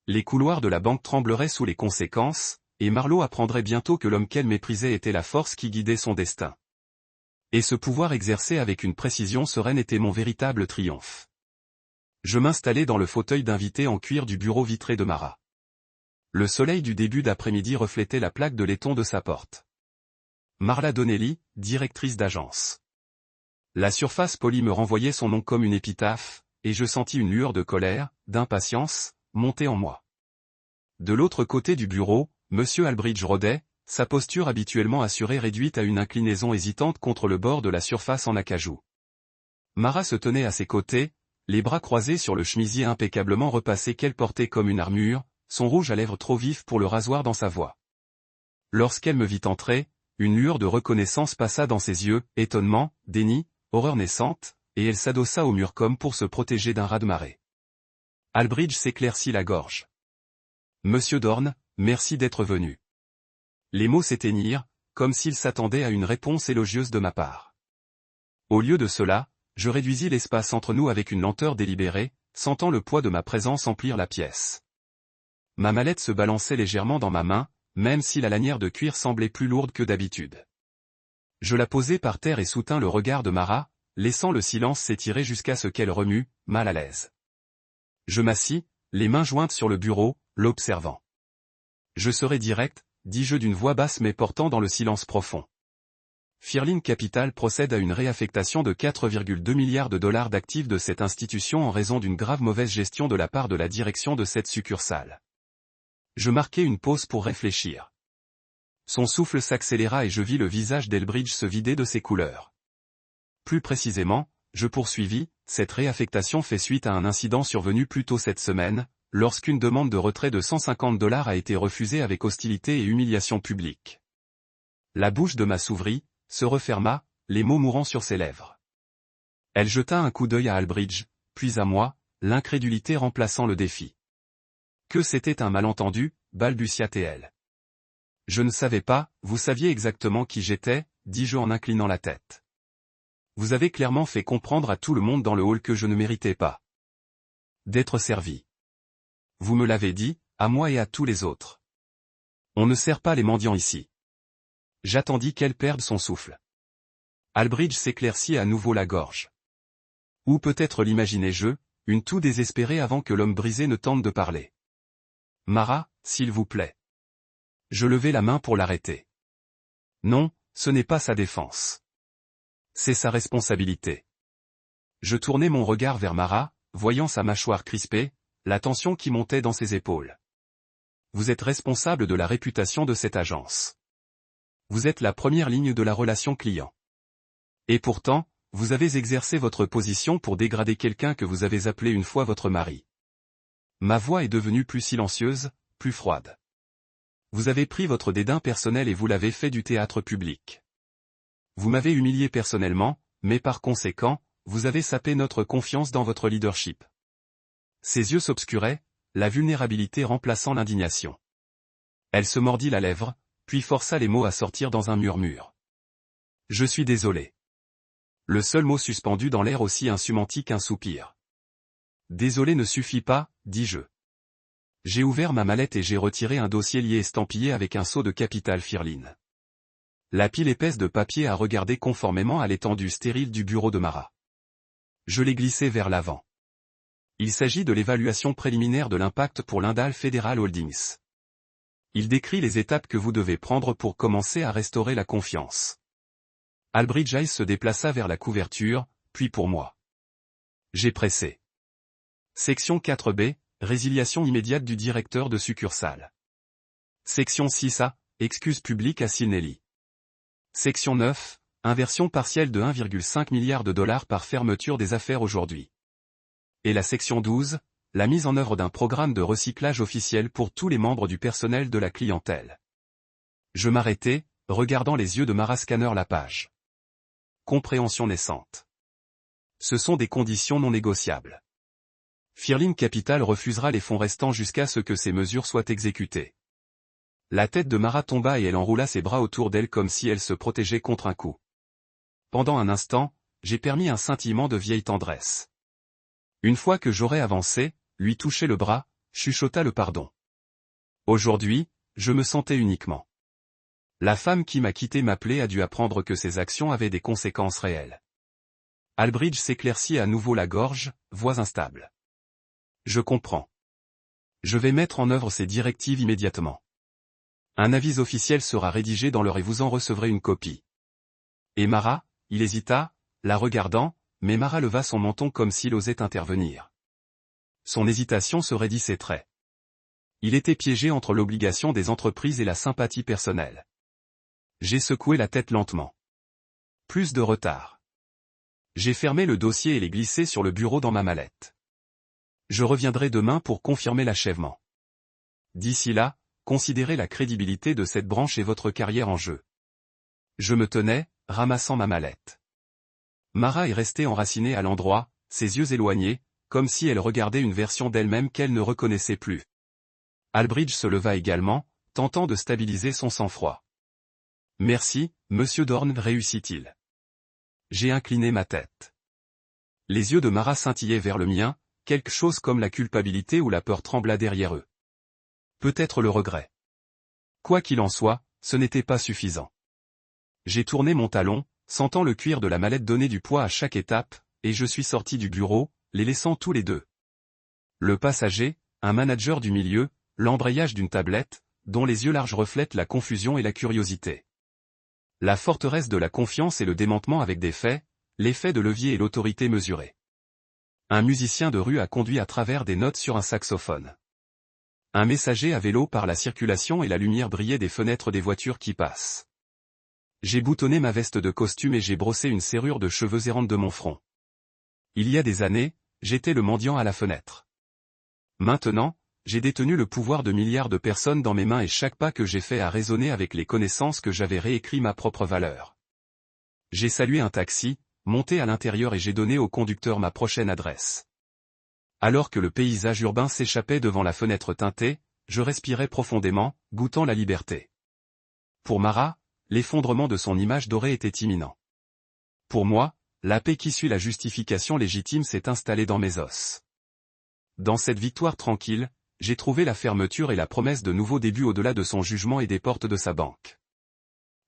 Les couloirs de la banque trembleraient sous les conséquences, et Marlowe apprendrait bientôt que l'homme qu'elle méprisait était la force qui guidait son destin. Et ce pouvoir exercé avec une précision sereine était mon véritable triomphe. Je m'installai dans le fauteuil d'invité en cuir du bureau vitré de Mara. Le soleil du début d'après-midi reflétait la plaque de laiton de sa porte. Marla Donnelly, directrice d'agence. La surface polie me renvoyait son nom comme une épitaphe, et je sentis une lueur de colère, d'impatience, monter en moi. De l'autre côté du bureau, Monsieur Albridge rôdait, sa posture habituellement assurée réduite à une inclinaison hésitante contre le bord de la surface en acajou. Mara se tenait à ses côtés, les bras croisés sur le chemisier impeccablement repassé qu'elle portait comme une armure, son rouge à lèvres trop vif pour le rasoir dans sa voix. Lorsqu'elle me vit entrer, une lueur de reconnaissance passa dans ses yeux, étonnement, déni, horreur naissante, et elle s'adossa au mur comme pour se protéger d'un raz-de-marée. Albridge s'éclaircit la gorge. Monsieur Dorn, merci d'être venu. Les mots s'éteignirent, comme s'il s'attendait à une réponse élogieuse de ma part. Au lieu de cela, je réduisis l'espace entre nous avec une lenteur délibérée, sentant le poids de ma présence emplir la pièce. Ma mallette se balançait légèrement dans ma main, même si la lanière de cuir semblait plus lourde que d'habitude. Je la posai par terre et soutins le regard de Mara, laissant le silence s'étirer jusqu'à ce qu'elle remue, mal à l'aise. Je m'assis, les mains jointes sur le bureau, l'observant. Je serai direct, dis-je d'une voix basse mais portant dans le silence profond. Firlin Capital procède à une réaffectation de 4,2 milliards de dollars d'actifs de cette institution en raison d'une grave mauvaise gestion de la part de la direction de cette succursale. Je marquai une pause pour réfléchir. Son souffle s'accéléra et je vis le visage d'Elbridge se vider de ses couleurs. Plus précisément, je poursuivis, cette réaffectation fait suite à un incident survenu plus tôt cette semaine, lorsqu'une demande de retrait de $150 a été refusée avec hostilité et humiliation publique. La bouche de Ma s'ouvrit, se referma, les mots mourant sur ses lèvres. Elle jeta un coup d'œil à Albridge, puis à moi, l'incrédulité remplaçant le défi. Que c'était un malentendu, balbutia-t-elle. Je ne savais pas, vous saviez exactement qui j'étais, dis-je en inclinant la tête. Vous avez clairement fait comprendre à tout le monde dans le hall que je ne méritais pas d'être servi. Vous me l'avez dit, à moi et à tous les autres. On ne sert pas les mendiants ici. J'attendis qu'elle perde son souffle. Albridge s'éclaircit à nouveau la gorge. Ou peut-être l'imaginais-je, une toux désespérée avant que l'homme brisé ne tente de parler. Mara, s'il vous plaît. Je levai la main pour l'arrêter. Non, ce n'est pas sa défense. C'est sa responsabilité. Je tournai mon regard vers Mara, voyant sa mâchoire crispée, la tension qui montait dans ses épaules. Vous êtes responsable de la réputation de cette agence. Vous êtes la première ligne de la relation client. Et pourtant, vous avez exercé votre position pour dégrader quelqu'un que vous avez appelé une fois votre mari. Ma voix est devenue plus silencieuse, plus froide. Vous avez pris votre dédain personnel et vous l'avez fait du théâtre public. Vous m'avez humilié personnellement, mais par conséquent, vous avez sapé notre confiance dans votre leadership. Ses yeux s'obscuraient, la vulnérabilité remplaçant l'indignation. Elle se mordit la lèvre, puis força les mots à sortir dans un murmure. Je suis désolé. Le seul mot suspendu dans l'air aussi insumanti qu'un soupir. Désolé ne suffit pas, dis-je. J'ai ouvert ma mallette et j'ai retiré un dossier lié estampillé avec un sceau de Capital Firlin. La pile épaisse de papier a regardé conformément à l'étendue stérile du bureau de Mara. Je l'ai glissé vers l'avant. Il s'agit de l'évaluation préliminaire de l'impact pour l'Indal Federal Holdings. Il décrit les étapes que vous devez prendre pour commencer à restaurer la confiance. Albridge Hayes se déplaça vers la couverture, puis pour moi. J'ai pressé. Section 4B, résiliation immédiate du directeur de succursale. Section 6A, Excuses publiques à Sinelli. Section 9. Inversion partielle de 1,5 milliard de dollars par fermeture des affaires aujourd'hui. Et la section 12. La mise en œuvre d'un programme de recyclage officiel pour tous les membres du personnel de la clientèle. Je m'arrêtais, regardant les yeux de Mara Scanner la page. Compréhension naissante. Ce sont des conditions non négociables. Firling Capital refusera les fonds restants jusqu'à ce que ces mesures soient exécutées. La tête de Mara tomba et elle enroula ses bras autour d'elle comme si elle se protégeait contre un coup. Pendant un instant, j'ai permis un scintillement de vieille tendresse. Une fois que j'aurais avancé, lui touché le bras, chuchota le pardon. Aujourd'hui, je me sentais uniquement. La femme qui m'a quitté m'appelait a dû apprendre que ses actions avaient des conséquences réelles. Albridge s'éclaircit à nouveau la gorge, voix instable. Je comprends. Je vais mettre en œuvre ces directives immédiatement. Un avis officiel sera rédigé dans l'heure et vous en recevrez une copie. Et Mara, il hésita, la regardant, mais Mara leva son menton comme s'il osait intervenir. Son hésitation se raidit ses traits. Il était piégé entre l'obligation des entreprises et la sympathie personnelle. J'ai secoué la tête lentement. Plus de retard. J'ai fermé le dossier et l'ai glissé sur le bureau dans ma mallette. Je reviendrai demain pour confirmer l'achèvement. D'ici là, considérez la crédibilité de cette branche et votre carrière en jeu. Je me tenais, ramassant ma mallette. Mara est restée enracinée à l'endroit, ses yeux éloignés, comme si elle regardait une version d'elle-même qu'elle ne reconnaissait plus. Albridge se leva également, tentant de stabiliser son sang-froid. « Merci, monsieur Dorn, réussit-il. » J'ai incliné ma tête. Les yeux de Mara scintillaient vers le mien, quelque chose comme la culpabilité ou la peur trembla derrière eux. Peut-être le regret. Quoi qu'il en soit, ce n'était pas suffisant. J'ai tourné mon talon, sentant le cuir de la mallette donner du poids à chaque étape, et je suis sorti du bureau, les laissant tous les deux. Le passager, un manager du milieu, l'embrayage d'une tablette, dont les yeux larges reflètent la confusion et la curiosité. La forteresse de la confiance et le démentement avec des faits, l'effet de levier et l'autorité mesurée. Un musicien de rue a conduit à travers des notes sur un saxophone. Un messager à vélo par la circulation et la lumière brillait des fenêtres des voitures qui passent. J'ai boutonné ma veste de costume et j'ai brossé une serrure de cheveux errante de mon front. Il y a des années, j'étais le mendiant à la fenêtre. Maintenant, j'ai détenu le pouvoir de milliards de personnes dans mes mains et chaque pas que j'ai fait a résonné avec les connaissances que j'avais réécrit ma propre valeur. J'ai salué un taxi, monté à l'intérieur et j'ai donné au conducteur ma prochaine adresse. Alors que le paysage urbain s'échappait devant la fenêtre teintée, je respirais profondément, goûtant la liberté. Pour Mara, l'effondrement de son image dorée était imminent. Pour moi, la paix qui suit la justification légitime s'est installée dans mes os. Dans cette victoire tranquille, j'ai trouvé la fermeture et la promesse de nouveaux débuts au-delà de son jugement et des portes de sa banque.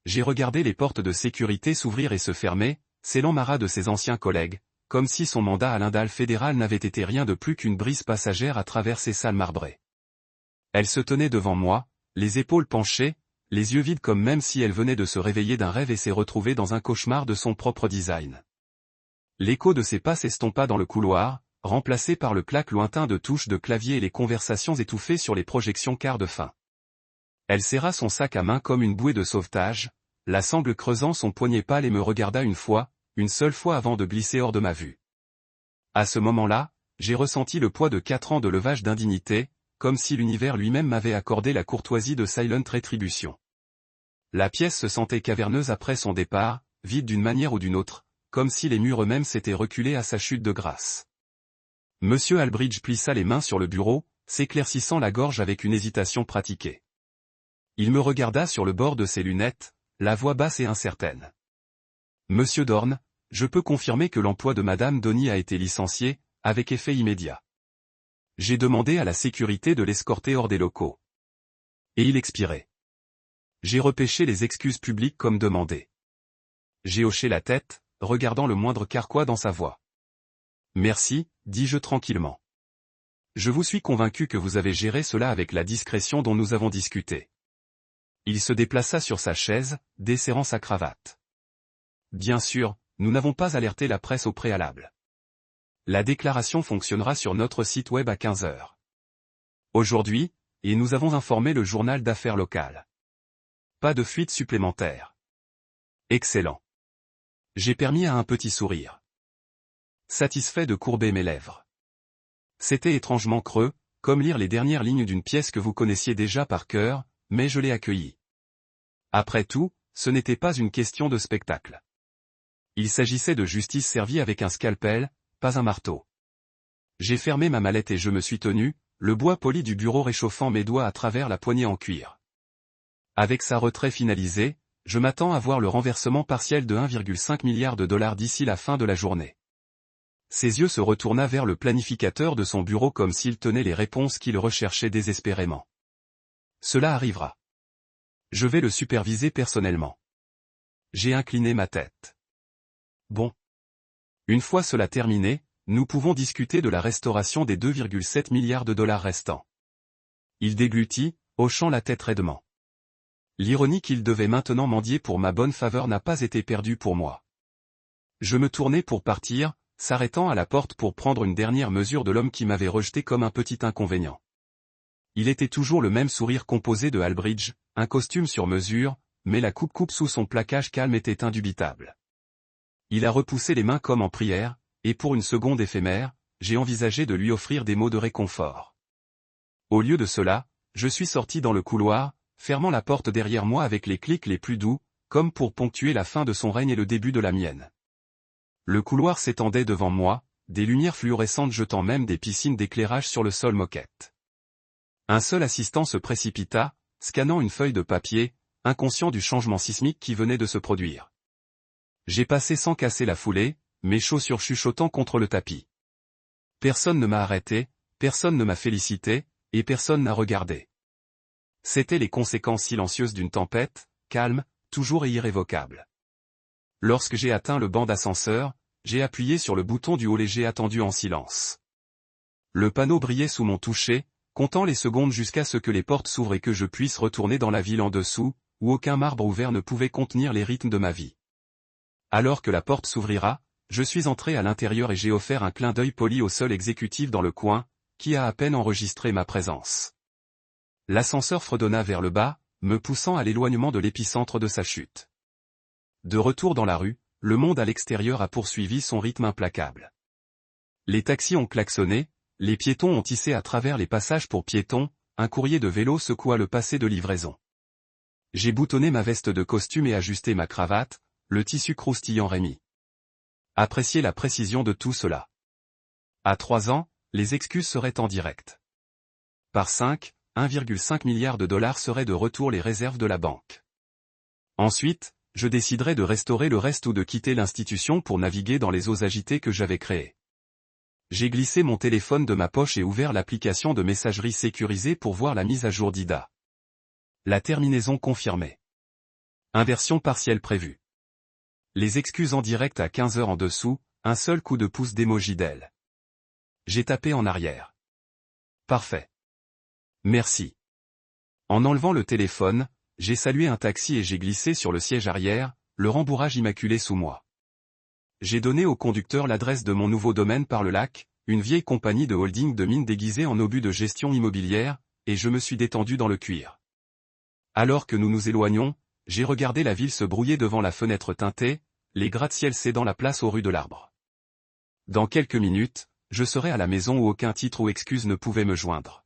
J'ai regardé les portes de sécurité s'ouvrir et se fermer, scellant Mara de ses anciens collègues, comme si son mandat à l'Indal fédéral n'avait été rien de plus qu'une brise passagère à travers ces salles marbrées. Elle se tenait devant moi, les épaules penchées, les yeux vides comme même si elle venait de se réveiller d'un rêve et s'est retrouvée dans un cauchemar de son propre design. L'écho de ses pas s'estompa dans le couloir, remplacé par le clac lointain de touches de clavier et les conversations étouffées sur les projections quart de fin. Elle serra son sac à main comme une bouée de sauvetage, la sangle creusant son poignet pâle et me regarda une seule fois avant de glisser hors de ma vue. À ce moment-là, j'ai ressenti le poids de 4 ans de levage d'indignité, comme si l'univers lui-même m'avait accordé la courtoisie de Silent Rétribution. La pièce se sentait caverneuse après son départ, vide d'une manière ou d'une autre, comme si les murs eux-mêmes s'étaient reculés à sa chute de grâce. Monsieur Albridge plissa les mains sur le bureau, s'éclaircissant la gorge avec une hésitation pratiquée. Il me regarda sur le bord de ses lunettes, la voix basse et incertaine. Monsieur Dorn, je peux confirmer que l'emploi de Madame Donny a été licencié, avec effet immédiat. J'ai demandé à la sécurité de l'escorter hors des locaux. Et il expirait. J'ai repêché les excuses publiques comme demandé. J'ai hoché la tête, regardant le moindre carquois dans sa voix. Merci, dis-je tranquillement. Je vous suis convaincu que vous avez géré cela avec la discrétion dont nous avons discuté. Il se déplaça sur sa chaise, desserrant sa cravate. Bien sûr, nous n'avons pas alerté la presse au préalable. La déclaration fonctionnera sur notre site web à 15 heures. Aujourd'hui, et nous avons informé le journal d'affaires local. Pas de fuite supplémentaire. Excellent. J'ai permis à un petit sourire. Satisfait de courber mes lèvres. C'était étrangement creux, comme lire les dernières lignes d'une pièce que vous connaissiez déjà par cœur, mais je l'ai accueilli. Après tout, ce n'était pas une question de spectacle. Il s'agissait de justice servie avec un scalpel, pas un marteau. J'ai fermé ma mallette et je me suis tenu, le bois poli du bureau réchauffant mes doigts à travers la poignée en cuir. Avec sa retrait finalisée, je m'attends à voir le renversement partiel de 1,5 milliard de dollars d'ici la fin de la journée. Ses yeux se retourna vers le planificateur de son bureau comme s'il tenait les réponses qu'il recherchait désespérément. Cela arrivera. Je vais le superviser personnellement. J'ai incliné ma tête. Bon. Une fois cela terminé, nous pouvons discuter de la restauration des 2,7 milliards de dollars restants. Il déglutit, hochant la tête raidement. L'ironie qu'il devait maintenant mendier pour ma bonne faveur n'a pas été perdue pour moi. Je me tournai pour partir, s'arrêtant à la porte pour prendre une dernière mesure de l'homme qui m'avait rejeté comme un petit inconvénient. Il était toujours le même sourire composé de Albridge, un costume sur mesure, mais la coupe sous son plaquage calme était indubitable. Il a repoussé les mains comme en prière, et pour une seconde éphémère, j'ai envisagé de lui offrir des mots de réconfort. Au lieu de cela, je suis sorti dans le couloir, fermant la porte derrière moi avec les clics les plus doux, comme pour ponctuer la fin de son règne et le début de la mienne. Le couloir s'étendait devant moi, des lumières fluorescentes jetant même des piscines d'éclairage sur le sol moquette. Un seul assistant se précipita, scannant une feuille de papier, inconscient du changement sismique qui venait de se produire. J'ai passé sans casser la foulée, mes chaussures chuchotant contre le tapis. Personne ne m'a arrêté, personne ne m'a félicité, et personne n'a regardé. C'étaient les conséquences silencieuses d'une tempête, calme, toujours et irrévocable. Lorsque j'ai atteint le banc d'ascenseur, j'ai appuyé sur le bouton du haut léger attendu en silence. Le panneau brillait sous mon toucher, comptant les secondes jusqu'à ce que les portes s'ouvrent et que je puisse retourner dans la ville en dessous, où aucun marbre ouvert ne pouvait contenir les rythmes de ma vie. Alors que la porte s'ouvrira, je suis entré à l'intérieur et j'ai offert un clin d'œil poli au seul exécutif dans le coin, qui a à peine enregistré ma présence. L'ascenseur fredonna vers le bas, me poussant à l'éloignement de l'épicentre de sa chute. De retour dans la rue, le monde à l'extérieur a poursuivi son rythme implacable. Les taxis ont klaxonné, les piétons ont tissé à travers les passages pour piétons, un courrier de vélo secoua le passé de livraison. J'ai boutonné ma veste de costume et ajusté ma cravate, le tissu croustillant Rémi. Appréciez la précision de tout cela. À 3 ans, les excuses seraient en direct. Par 5, 1,5 milliard de dollars seraient de retour les réserves de la banque. Ensuite, je déciderai de restaurer le reste ou de quitter l'institution pour naviguer dans les eaux agitées que j'avais créées. J'ai glissé mon téléphone de ma poche et ouvert l'application de messagerie sécurisée pour voir la mise à jour d'Ida. La terminaison confirmée. Inversion partielle prévue. Les excuses en direct à 15 heures en dessous, un seul coup de pouce d'émoji d'elle. J'ai tapé en arrière. Parfait. Merci. En enlevant le téléphone, j'ai salué un taxi et j'ai glissé sur le siège arrière, le rembourrage immaculé sous moi. J'ai donné au conducteur l'adresse de mon nouveau domaine par le lac, une vieille compagnie de holding de mines déguisée en obus de gestion immobilière, et je me suis détendu dans le cuir. Alors que nous nous éloignons, j'ai regardé la ville se brouiller devant la fenêtre teintée, les gratte-ciel cédant la place aux rues de l'Arbre. Dans quelques minutes, je serai à la maison où aucun titre ou excuse ne pouvait me joindre.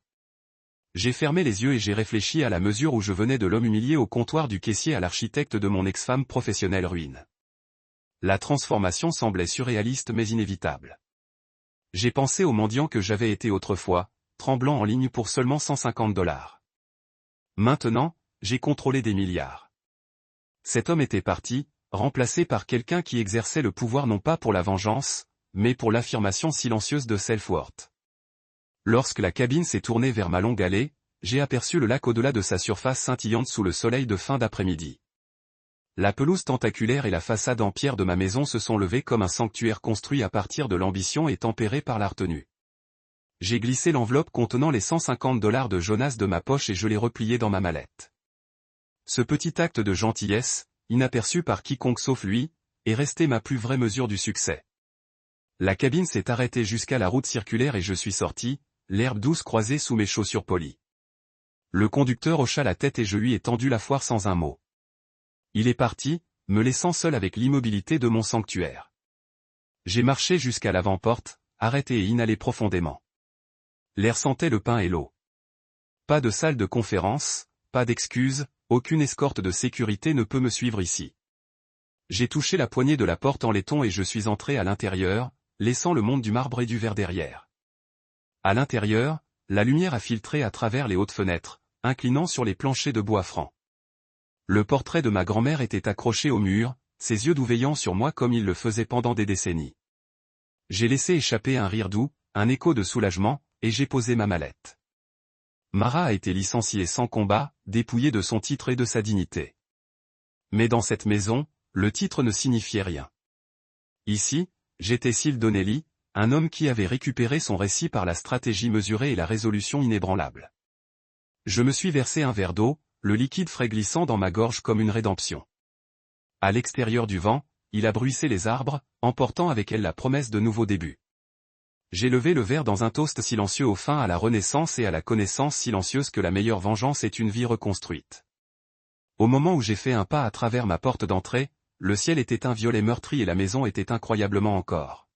J'ai fermé les yeux et j'ai réfléchi à la mesure où je venais de l'homme humilié au comptoir du caissier à l'architecte de mon ex-femme professionnelle ruine. La transformation semblait surréaliste mais inévitable. J'ai pensé au mendiant que j'avais été autrefois, tremblant en ligne pour seulement 150 $. Maintenant, j'ai contrôlé des milliards. Cet homme était parti, remplacé par quelqu'un qui exerçait le pouvoir non pas pour la vengeance, mais pour l'affirmation silencieuse de self-worth. Lorsque la cabine s'est tournée vers ma longue allée, j'ai aperçu le lac au-delà de sa surface scintillante sous le soleil de fin d'après-midi. La pelouse tentaculaire et la façade en pierre de ma maison se sont levées comme un sanctuaire construit à partir de l'ambition et tempéré par la retenue. J'ai glissé l'enveloppe contenant les 150 $ de Jonas de ma poche et je l'ai replié dans ma mallette. Ce petit acte de gentillesse, inaperçu par quiconque sauf lui, est resté ma plus vraie mesure du succès. La cabine s'est arrêtée jusqu'à la route circulaire et je suis sorti, l'herbe douce croisée sous mes chaussures polies. Le conducteur hocha la tête et je lui ai tendu la foire sans un mot. Il est parti, me laissant seul avec l'immobilité de mon sanctuaire. J'ai marché jusqu'à l'avant-porte, arrêté et inhalé profondément. L'air sentait le pain et l'eau. Pas de salle de conférence, pas d'excuses, aucune escorte de sécurité ne peut me suivre ici. J'ai touché la poignée de la porte en laiton et je suis entré à l'intérieur, laissant le monde du marbre et du verre derrière. À l'intérieur, la lumière a filtré à travers les hautes fenêtres, inclinant sur les planchers de bois franc. Le portrait de ma grand-mère était accroché au mur, ses yeux doux veillant sur moi comme il le faisait pendant des décennies. J'ai laissé échapper un rire doux, un écho de soulagement, et j'ai posé ma mallette. Mara a été licenciée sans combat, dépouillée de son titre et de sa dignité. Mais dans cette maison, le titre ne signifiait rien. Ici, j'étais Syl Donnelly, un homme qui avait récupéré son récit par la stratégie mesurée et la résolution inébranlable. Je me suis versé un verre d'eau, le liquide frais glissant dans ma gorge comme une rédemption. À l'extérieur du vent, il a bruissé les arbres, emportant avec elle la promesse de nouveaux débuts. J'ai levé le verre dans un toast silencieux au fin à la renaissance et à la connaissance silencieuse que la meilleure vengeance est une vie reconstruite. Au moment où j'ai fait un pas à travers ma porte d'entrée, le ciel était un violet meurtri et la maison était incroyablement encore.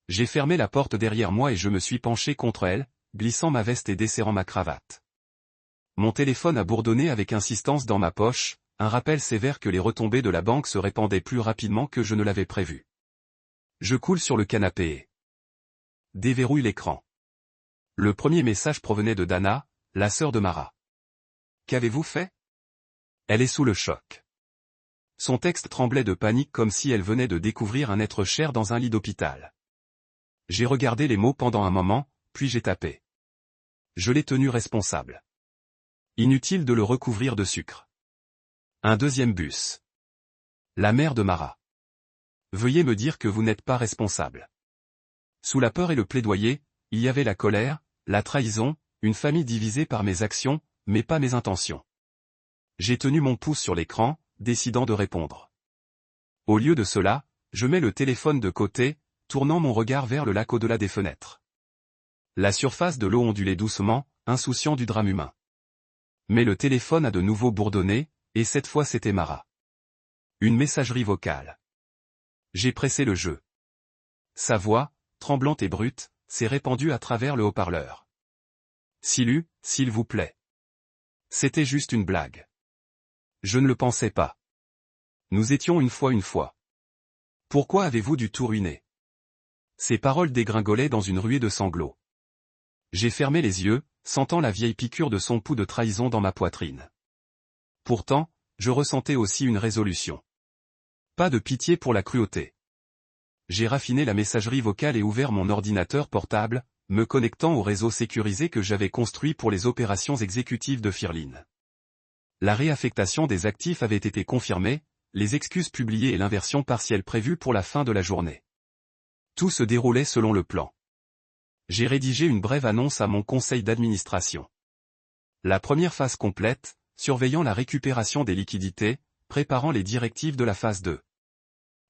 J'ai fermé la porte derrière moi et je me suis penché contre elle, glissant ma veste et desserrant ma cravate. Mon téléphone a bourdonné avec insistance dans ma poche, un rappel sévère que les retombées de la banque se répandaient plus rapidement que je ne l'avais prévu. Je coule sur le canapé et déverrouille l'écran. Le premier message provenait de Dana, la sœur de Mara. Qu'avez-vous fait? Elle est sous le choc. Son texte tremblait de panique comme si elle venait de découvrir un être cher dans un lit d'hôpital. J'ai regardé les mots pendant un moment, puis j'ai tapé. Je l'ai tenu responsable. Inutile de le recouvrir de sucre. Un deuxième bus. La mère de Mara. Veuillez me dire que vous n'êtes pas responsable. Sous la peur et le plaidoyer, il y avait la colère, la trahison, une famille divisée par mes actions, mais pas mes intentions. J'ai tenu mon pouce sur l'écran, décidant de répondre. Au lieu de cela, je mets le téléphone de côté, tournant mon regard vers le lac au-delà des fenêtres. La surface de l'eau ondulait doucement, insouciant du drame humain. Mais le téléphone a de nouveau bourdonné, et cette fois c'était Mara. Une messagerie vocale. J'ai pressé le jeu. Sa voix, tremblante et brute, s'est répandue à travers le haut-parleur. Silu, s'il vous plaît. C'était juste une blague. Je ne le pensais pas. Nous étions une fois. Pourquoi avez-vous dû tout ruiner? Ces paroles dégringolaient dans une ruée de sanglots. J'ai fermé les yeux, sentant la vieille piqûre de son pouls de trahison dans ma poitrine. Pourtant, je ressentais aussi une résolution. Pas de pitié pour la cruauté. J'ai raffiné la messagerie vocale et ouvert mon ordinateur portable, me connectant au réseau sécurisé que j'avais construit pour les opérations exécutives de Firlin. La réaffectation des actifs avait été confirmée, les excuses publiées et l'inversion partielle prévue pour la fin de la journée. Tout se déroulait selon le plan. J'ai rédigé une brève annonce à mon conseil d'administration. La première phase complète, surveillant la récupération des liquidités, préparant les directives de la phase 2.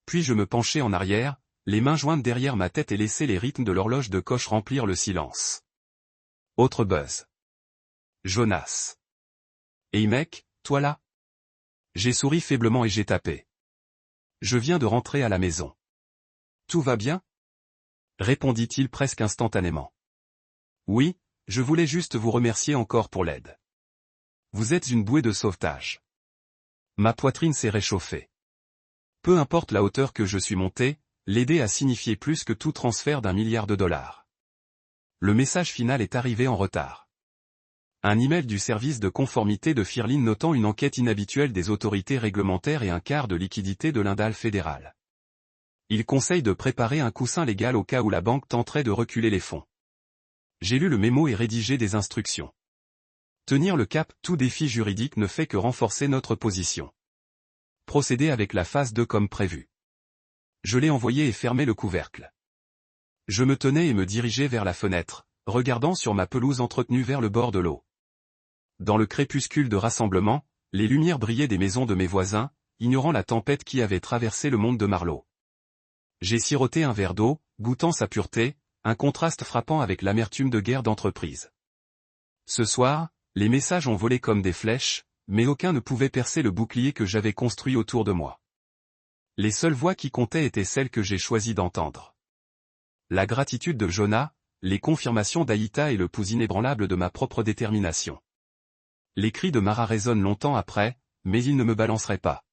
Puis je me penchai en arrière, les mains jointes derrière ma tête et laissai les rythmes de l'horloge de coche remplir le silence. Autre buzz. Jonas. Hey mec, toi là? J'ai souri faiblement et j'ai tapé. Je viens de rentrer à la maison. Tout va bien? Répondit-il presque instantanément. Oui, je voulais juste vous remercier encore pour l'aide. Vous êtes une bouée de sauvetage. Ma poitrine s'est réchauffée. Peu importe la hauteur que je suis monté, l'aider a signifié plus que tout transfert d'1 milliard de dollars. Le message final est arrivé en retard. Un email du service de conformité de Firlin notant une enquête inhabituelle des autorités réglementaires et un quart de liquidité de l'Indal fédéral. Il conseille de préparer un coussin légal au cas où la banque tenterait de reculer les fonds. J'ai lu le mémo et rédigé des instructions. Tenir le cap, tout défi juridique ne fait que renforcer notre position. Procéder avec la phase 2 comme prévu. Je l'ai envoyé et fermé le couvercle. Je me tenais et me dirigeais vers la fenêtre, regardant sur ma pelouse entretenue vers le bord de l'eau. Dans le crépuscule de rassemblement, les lumières brillaient des maisons de mes voisins, ignorant la tempête qui avait traversé le monde de Marlowe. J'ai siroté un verre d'eau, goûtant sa pureté, un contraste frappant avec l'amertume de guerre d'entreprise. Ce soir, les messages ont volé comme des flèches, mais aucun ne pouvait percer le bouclier que j'avais construit autour de moi. Les seules voix qui comptaient étaient celles que j'ai choisi d'entendre. La gratitude de Jonah, les confirmations d'Aïta et le pouls inébranlable de ma propre détermination. Les cris de Mara résonnent longtemps après, mais ils ne me balanceraient pas.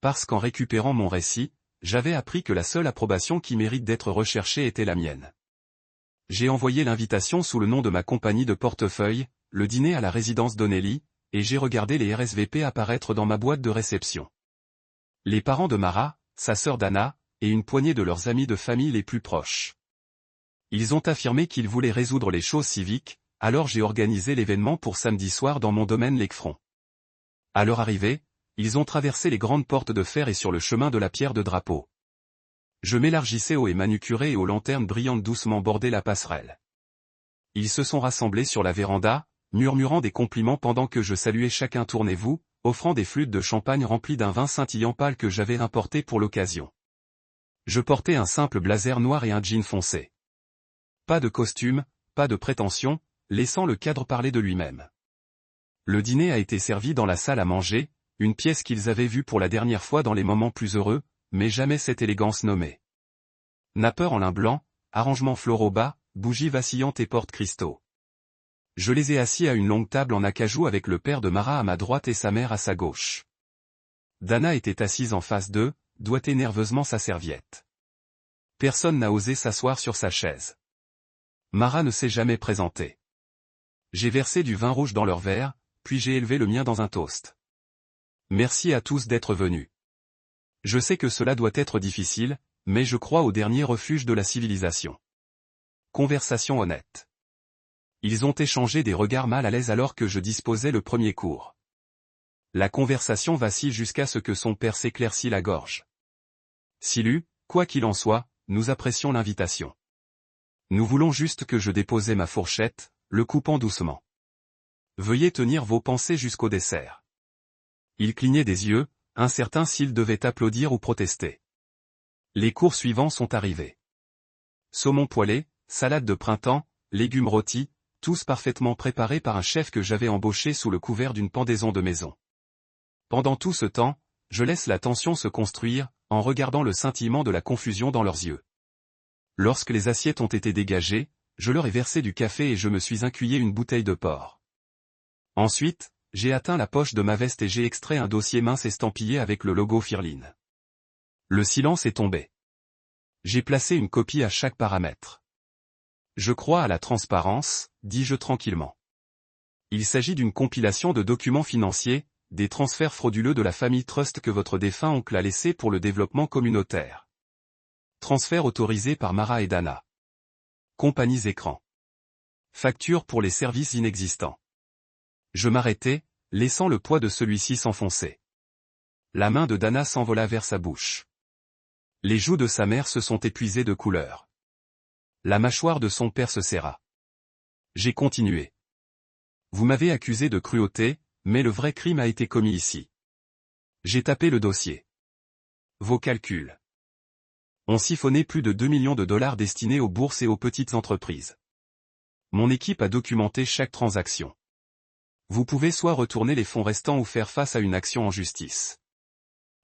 Parce qu'en récupérant mon récit, j'avais appris que la seule approbation qui mérite d'être recherchée était la mienne. J'ai envoyé l'invitation sous le nom de ma compagnie de portefeuille, le dîner à la résidence d'Onnelly, et j'ai regardé les RSVP apparaître dans ma boîte de réception. Les parents de Mara, sa sœur Dana, et une poignée de leurs amis de famille les plus proches. Ils ont affirmé qu'ils voulaient résoudre les choses civiques, alors j'ai organisé l'événement pour samedi soir dans mon domaine Lakefront. À leur arrivée, ils ont traversé les grandes portes de fer et sur le chemin de la pierre de drapeau. Je m'élargissais aux haies manucurées et aux lanternes brillantes doucement bordées la passerelle. Ils se sont rassemblés sur la véranda, murmurant des compliments pendant que je saluais chacun tournez-vous, offrant des flûtes de champagne remplies d'un vin scintillant pâle que j'avais importé pour l'occasion. Je portais un simple blazer noir et un jean foncé. Pas de costume, pas de prétention, laissant le cadre parler de lui-même. Le dîner a été servi dans la salle à manger, une pièce qu'ils avaient vue pour la dernière fois dans les moments plus heureux, mais jamais cette élégance nommée. Nappeur en lin blanc, arrangements floraux bas, bougies vacillantes et porte-cristaux. Je les ai assis à une longue table en acajou avec le père de Mara à ma droite et sa mère à sa gauche. Dana était assise en face d'eux, doigtait nerveusement sa serviette. Personne n'a osé s'asseoir sur sa chaise. Mara ne s'est jamais présentée. J'ai versé du vin rouge dans leur verre, puis j'ai élevé le mien dans un toast. Merci à tous d'être venus. Je sais que cela doit être difficile, mais je crois au dernier refuge de la civilisation. Conversation honnête. Ils ont échangé des regards mal à l'aise alors que je disposais le premier cours. La conversation vacille jusqu'à ce que son père s'éclaircit la gorge. Silu, quoi qu'il en soit, nous apprécions l'invitation. Nous voulons juste que je déposais ma fourchette, le coupant doucement. Veuillez tenir vos pensées jusqu'au dessert. Il clignait des yeux, incertain s'il devait applaudir ou protester. Les cours suivants sont arrivés. Saumon poêlé, salade de printemps, légumes rôtis, tous parfaitement préparés par un chef que j'avais embauché sous le couvert d'une pendaison de maison. Pendant tout ce temps, je laisse la tension se construire, en regardant le scintillement de la confusion dans leurs yeux. Lorsque les assiettes ont été dégagées, je leur ai versé du café et je me suis incuyé une bouteille de port. Ensuite, j'ai atteint la poche de ma veste et j'ai extrait un dossier mince estampillé avec le logo Firline. Le silence est tombé. J'ai placé une copie à chaque paramètre. Je crois à la transparence, dis-je tranquillement. Il s'agit d'une compilation de documents financiers, des transferts frauduleux de la famille Trust que votre défunt oncle a laissé pour le développement communautaire. Transfert autorisé par Mara et Dana. Compagnies écran. Facture pour les services inexistants. Je m'arrêtai, laissant le poids de celui-ci s'enfoncer. La main de Dana s'envola vers sa bouche. Les joues de sa mère se sont épuisées de couleur. La mâchoire de son père se serra. J'ai continué. Vous m'avez accusé de cruauté, mais le vrai crime a été commis ici. J'ai tapé le dossier. Vos calculs. On siphonnait plus de 2 millions de dollars destinés aux bourses et aux petites entreprises. Mon équipe a documenté chaque transaction. Vous pouvez soit retourner les fonds restants ou faire face à une action en justice.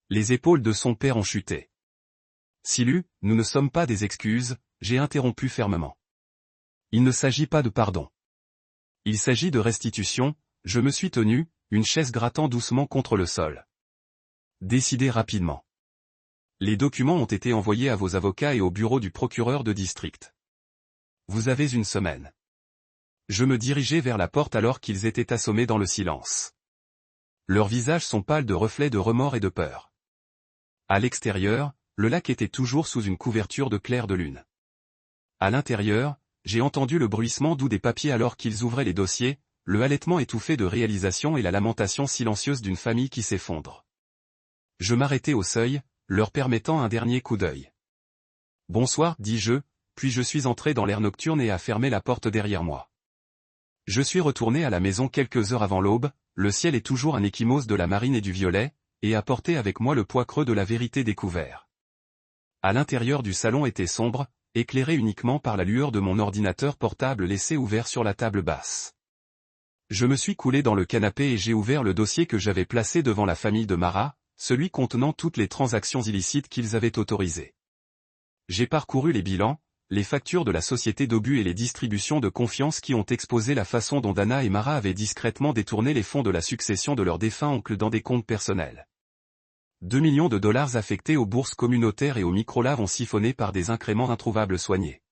Les épaules de son père ont chuté. Silu, nous ne sommes pas des excuses, j'ai interrompu fermement. Il ne s'agit pas de pardon. Il s'agit de restitution, je me suis tenu, une chaise grattant doucement contre le sol. Décidez rapidement. Les documents ont été envoyés à vos avocats et au bureau du procureur de district. Vous avez une semaine. Je me dirigeais vers la porte alors qu'ils étaient assommés dans le silence. Leurs visages sont pâles de reflets de remords et de peur. À l'extérieur, le lac était toujours sous une couverture de clair de lune. À l'intérieur, j'ai entendu le bruissement doux des papiers alors qu'ils ouvraient les dossiers, le halètement étouffé de réalisation et la lamentation silencieuse d'une famille qui s'effondre. Je m'arrêtai au seuil, leur permettant un dernier coup d'œil. Bonsoir, dis-je, puis je suis entré dans l'air nocturne et a fermé la porte derrière moi. Je suis retourné à la maison quelques heures avant l'aube, le ciel est toujours un échymose de la marine et du violet, et apporté avec moi le poids creux de la vérité découvert. À l'intérieur du salon était sombre, éclairé uniquement par la lueur de mon ordinateur portable laissé ouvert sur la table basse. Je me suis coulé dans le canapé et j'ai ouvert le dossier que j'avais placé devant la famille de Marat, celui contenant toutes les transactions illicites qu'ils avaient autorisées. J'ai parcouru les bilans, les factures de la société d'obus et les distributions de confiance qui ont exposé la façon dont Dana et Marat avaient discrètement détourné les fonds de la succession de leur défunt oncle dans des comptes personnels. 2 millions de dollars affectés aux bourses communautaires et aux microlaves siphonnés par des incréments introuvables soignés.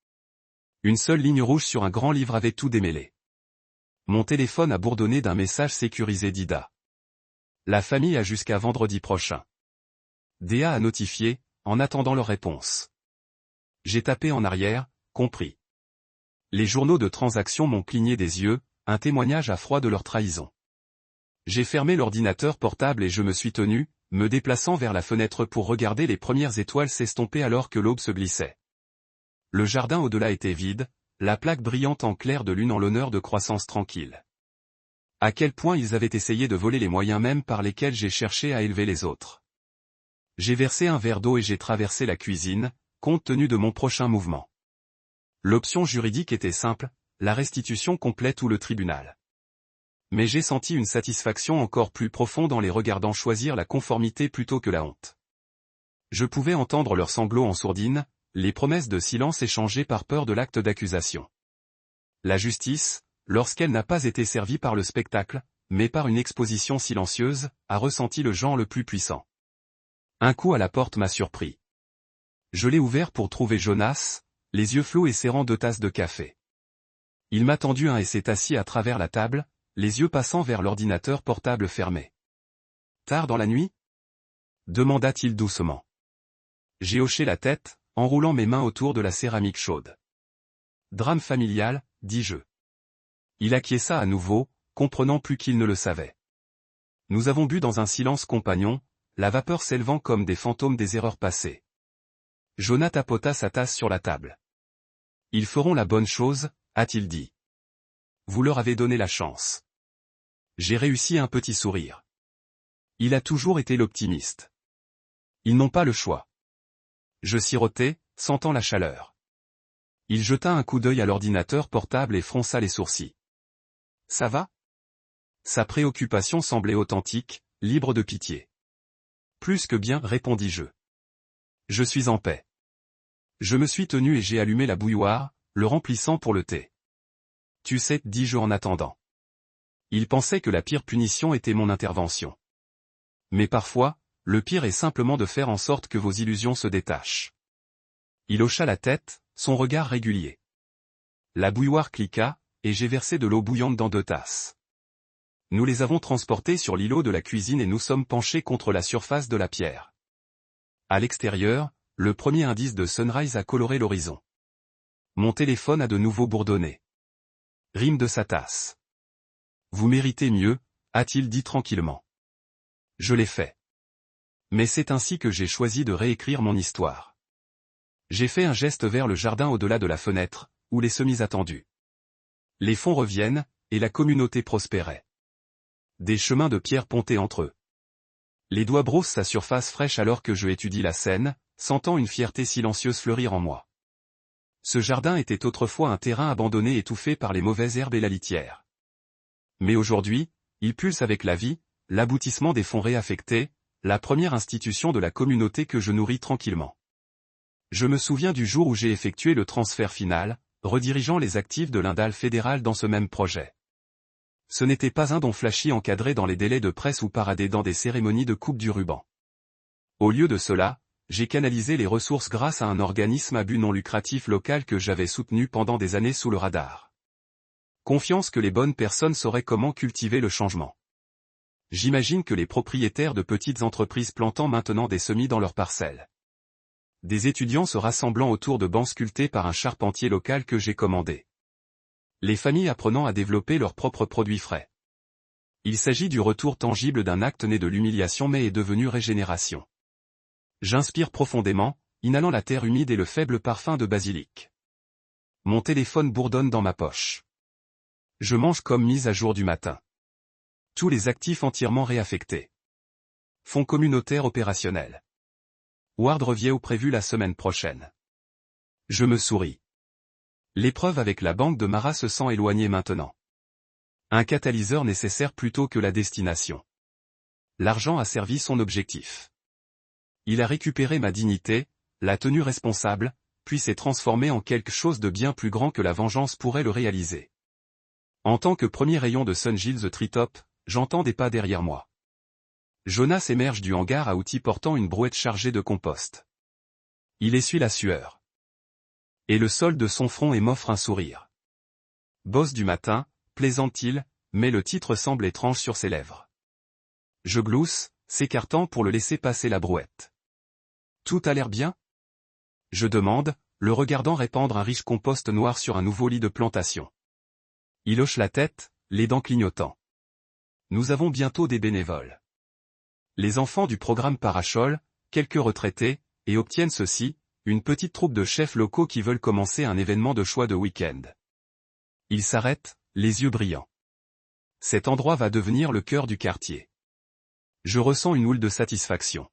Une seule ligne rouge sur un grand livre avait tout démêlé. Mon téléphone a bourdonné d'un message sécurisé d'Ida. La famille a jusqu'à vendredi prochain. DA a notifié, en attendant leur réponse. J'ai tapé en arrière, compris. Les journaux de transaction m'ont cligné des yeux, un témoignage à froid de leur trahison. J'ai fermé l'ordinateur portable et je me suis tenu, me déplaçant vers la fenêtre pour regarder les premières étoiles s'estomper alors que l'aube se glissait. Le jardin au-delà était vide, la plaque brillante en clair de lune en l'honneur de croissance tranquille. À quel point ils avaient essayé de voler les moyens mêmes par lesquels j'ai cherché à élever les autres. J'ai versé un verre d'eau et j'ai traversé la cuisine, compte tenu de mon prochain mouvement. L'option juridique était simple, la restitution complète ou le tribunal. Mais j'ai senti une satisfaction encore plus profonde en les regardant choisir la conformité plutôt que la honte. Je pouvais entendre leurs sanglots en sourdine, les promesses de silence échangées par peur de l'acte d'accusation. La justice, lorsqu'elle n'a pas été servie par le spectacle, mais par une exposition silencieuse, a ressenti le genre le plus puissant. Un coup à la porte m'a surpris. Je l'ai ouvert pour trouver Jonas, les yeux flous et serrant 2 tasses de café. Il m'a tendu un et s'est assis à travers la table, les yeux passant vers l'ordinateur portable fermé. Tard dans la nuit ? Demanda-t-il doucement. J'ai hoché la tête, enroulant mes mains autour de la céramique chaude. Drame familial, dis-je. Il acquiesça à nouveau, comprenant plus qu'il ne le savait. Nous avons bu dans un silence compagnon, la vapeur s'élevant comme des fantômes des erreurs passées. Jonas tapota sa tasse sur la table. Ils feront la bonne chose, a-t-il dit. Vous leur avez donné la chance. J'ai réussi un petit sourire. Il a toujours été l'optimiste. Ils n'ont pas le choix. Je sirotai, sentant la chaleur. Il jeta un coup d'œil à l'ordinateur portable et fronça les sourcils. Ça va ? Sa préoccupation semblait authentique, libre de pitié. Plus que bien, répondis-je. Je suis en paix. Je me suis tenu et j'ai allumé la bouilloire, le remplissant pour le thé. Tu sais, dis-je en attendant. Il pensait que la pire punition était mon intervention. Mais parfois, le pire est simplement de faire en sorte que vos illusions se détachent. Il hocha la tête, son regard régulier. La bouilloire cliqua, et j'ai versé de l'eau bouillante dans 2 tasses. Nous les avons transportés sur l'îlot de la cuisine et nous sommes penchés contre la surface de la pierre. À l'extérieur, le premier indice de sunrise a coloré l'horizon. Mon téléphone a de nouveau bourdonné. Rime de sa tasse. Vous méritez mieux, a-t-il dit tranquillement. Je l'ai fait. Mais c'est ainsi que j'ai choisi de réécrire mon histoire. J'ai fait un geste vers le jardin au-delà de la fenêtre, où les semis attendus. Les fonds reviennent, et la communauté prospérait. Des chemins de pierre pontaient entre eux. Les doigts brossent sa surface fraîche alors que je étudie la scène, sentant une fierté silencieuse fleurir en moi. Ce jardin était autrefois un terrain abandonné étouffé par les mauvaises herbes et la litière. Mais aujourd'hui, il pulse avec la vie, l'aboutissement des fonds réaffectés, la première institution de la communauté que je nourris tranquillement. Je me souviens du jour où j'ai effectué le transfert final, redirigeant les actifs de l'Indal fédéral dans ce même projet. Ce n'était pas un don flashy encadré dans les délais de presse ou paradé dans des cérémonies de coupe du ruban. Au lieu de cela, j'ai canalisé les ressources grâce à un organisme à but non lucratif local que j'avais soutenu pendant des années sous le radar. Confiance que les bonnes personnes sauraient comment cultiver le changement. J'imagine que les propriétaires de petites entreprises plantant maintenant des semis dans leurs parcelles. Des étudiants se rassemblant autour de bancs sculptés par un charpentier local que j'ai commandé. Les familles apprenant à développer leurs propres produits frais. Il s'agit du retour tangible d'un acte né de l'humiliation mais est devenu régénération. J'inspire profondément, inhalant la terre humide et le faible parfum de basilic. Mon téléphone bourdonne dans ma poche. Je mange comme mise à jour du matin. Tous les actifs entièrement réaffectés. Fonds communautaire opérationnel. Ward revient au prévu la semaine prochaine. Je me souris. L'épreuve avec la banque de Marat se sent éloignée maintenant. Un catalyseur nécessaire plutôt que la destination. L'argent a servi son objectif. Il a récupéré ma dignité, l'a tenu responsable, puis s'est transformé en quelque chose de bien plus grand que la vengeance pourrait le réaliser. En tant que premier rayon de Sun Gill the Treetop, j'entends des pas derrière moi. Jonas émerge du hangar à outils portant une brouette chargée de compost. Il essuie la sueur. Et le sol de son front et m'offre un sourire. Boss du matin, plaisante-t-il, mais le titre semble étrange sur ses lèvres. Je glousse, s'écartant pour le laisser passer la brouette. Tout a l'air bien ? Je demande, le regardant répandre un riche compost noir sur un nouveau lit de plantation. Il hoche la tête, les dents clignotant. Nous avons bientôt des bénévoles. Les enfants du programme Parachol, quelques retraités, et obtiennent ceci, une petite troupe de chefs locaux qui veulent commencer un événement de choix de week-end. Ils s'arrêtent, les yeux brillants. Cet endroit va devenir le cœur du quartier. Je ressens une houle de satisfaction.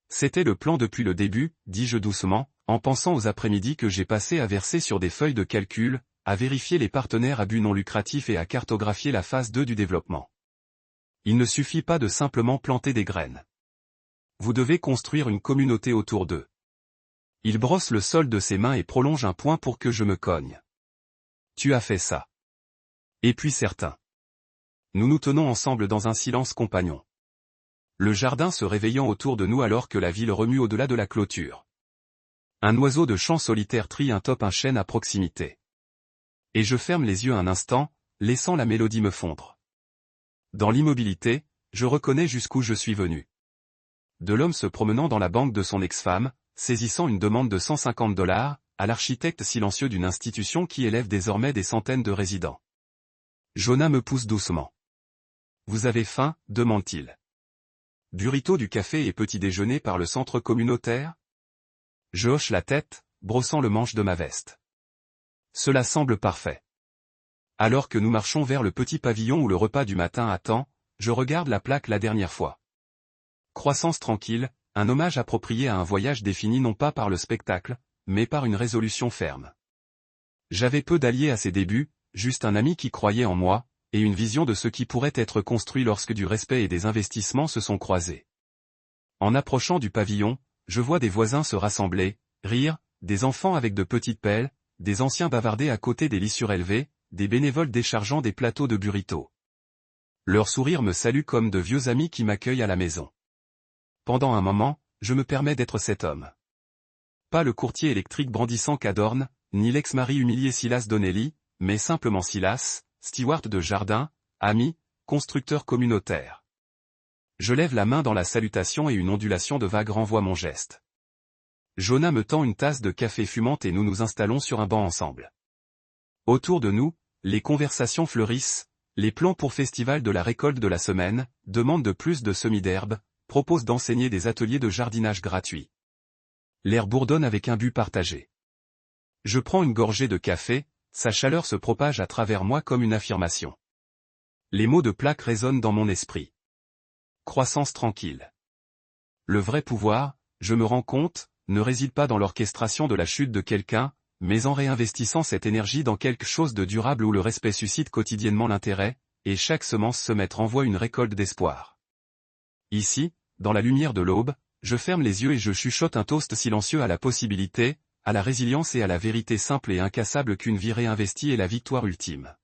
C'était le plan depuis le début, dis-je doucement, en pensant aux après-midi que j'ai passés à verser sur des feuilles de calcul, à vérifier les partenaires à but non lucratif et à cartographier la phase 2 du développement. Il ne suffit pas de simplement planter des graines. Vous devez construire une communauté autour d'eux. Il brosse le sol de ses mains et prolonge un point pour que je me cogne. Tu as fait ça. Et puis certains. Nous nous tenons ensemble dans un silence compagnon. Le jardin se réveillant autour de nous alors que la ville remue au-delà de la clôture. Un oiseau de chant solitaire trie un chêne à proximité. Et je ferme les yeux un instant, laissant la mélodie me fondre. Dans l'immobilité, je reconnais jusqu'où je suis venu. De l'homme se promenant dans la banque de son ex-femme, saisissant une demande de $150, à l'architecte silencieux d'une institution qui élève désormais des centaines de résidents. Jonas me pousse doucement. Vous avez faim, demande-t-il. Burrito du café et petit déjeuner par le centre communautaire ? Je hoche la tête, brossant le manche de ma veste. Cela semble parfait. Alors que nous marchons vers le petit pavillon où le repas du matin attend, je regarde la plaque la dernière fois. Croissance tranquille, un hommage approprié à un voyage défini non pas par le spectacle, mais par une résolution ferme. J'avais peu d'alliés à ses débuts, juste un ami qui croyait en moi, et une vision de ce qui pourrait être construit lorsque du respect et des investissements se sont croisés. En approchant du pavillon, je vois des voisins se rassembler, rire, des enfants avec de petites pelles, des anciens bavarder à côté des lits surélevés, des bénévoles déchargeant des plateaux de burrito. Leur sourire me salue comme de vieux amis qui m'accueillent à la maison. Pendant un moment, je me permets d'être cet homme. Pas le courtier électrique brandissant qu'adorne, ni l'ex-mari humilié Silas Donnelly, mais simplement Silas, steward de jardin, ami, constructeur communautaire. Je lève la main dans la salutation et une ondulation de vague renvoie mon geste. Jonas me tend une tasse de café fumante et nous nous installons sur un banc ensemble. Autour de nous, les conversations fleurissent, les plans pour festival de la récolte de la semaine, demandent de plus de semis d'herbe, proposent d'enseigner des ateliers de jardinage gratuits. L'air bourdonne avec un but partagé. Je prends une gorgée de café, sa chaleur se propage à travers moi comme une affirmation. Les mots de plaque résonnent dans mon esprit. Croissance tranquille. Le vrai pouvoir, je me rends compte, ne réside pas dans l'orchestration de la chute de quelqu'un, mais en réinvestissant cette énergie dans quelque chose de durable où le respect suscite quotidiennement l'intérêt, et chaque semence semette renvoie une récolte d'espoir. Ici, dans la lumière de l'aube, je ferme les yeux et je chuchote un toast silencieux à la possibilité, à la résilience et à la vérité simple et incassable qu'une vie réinvestie est la victoire ultime.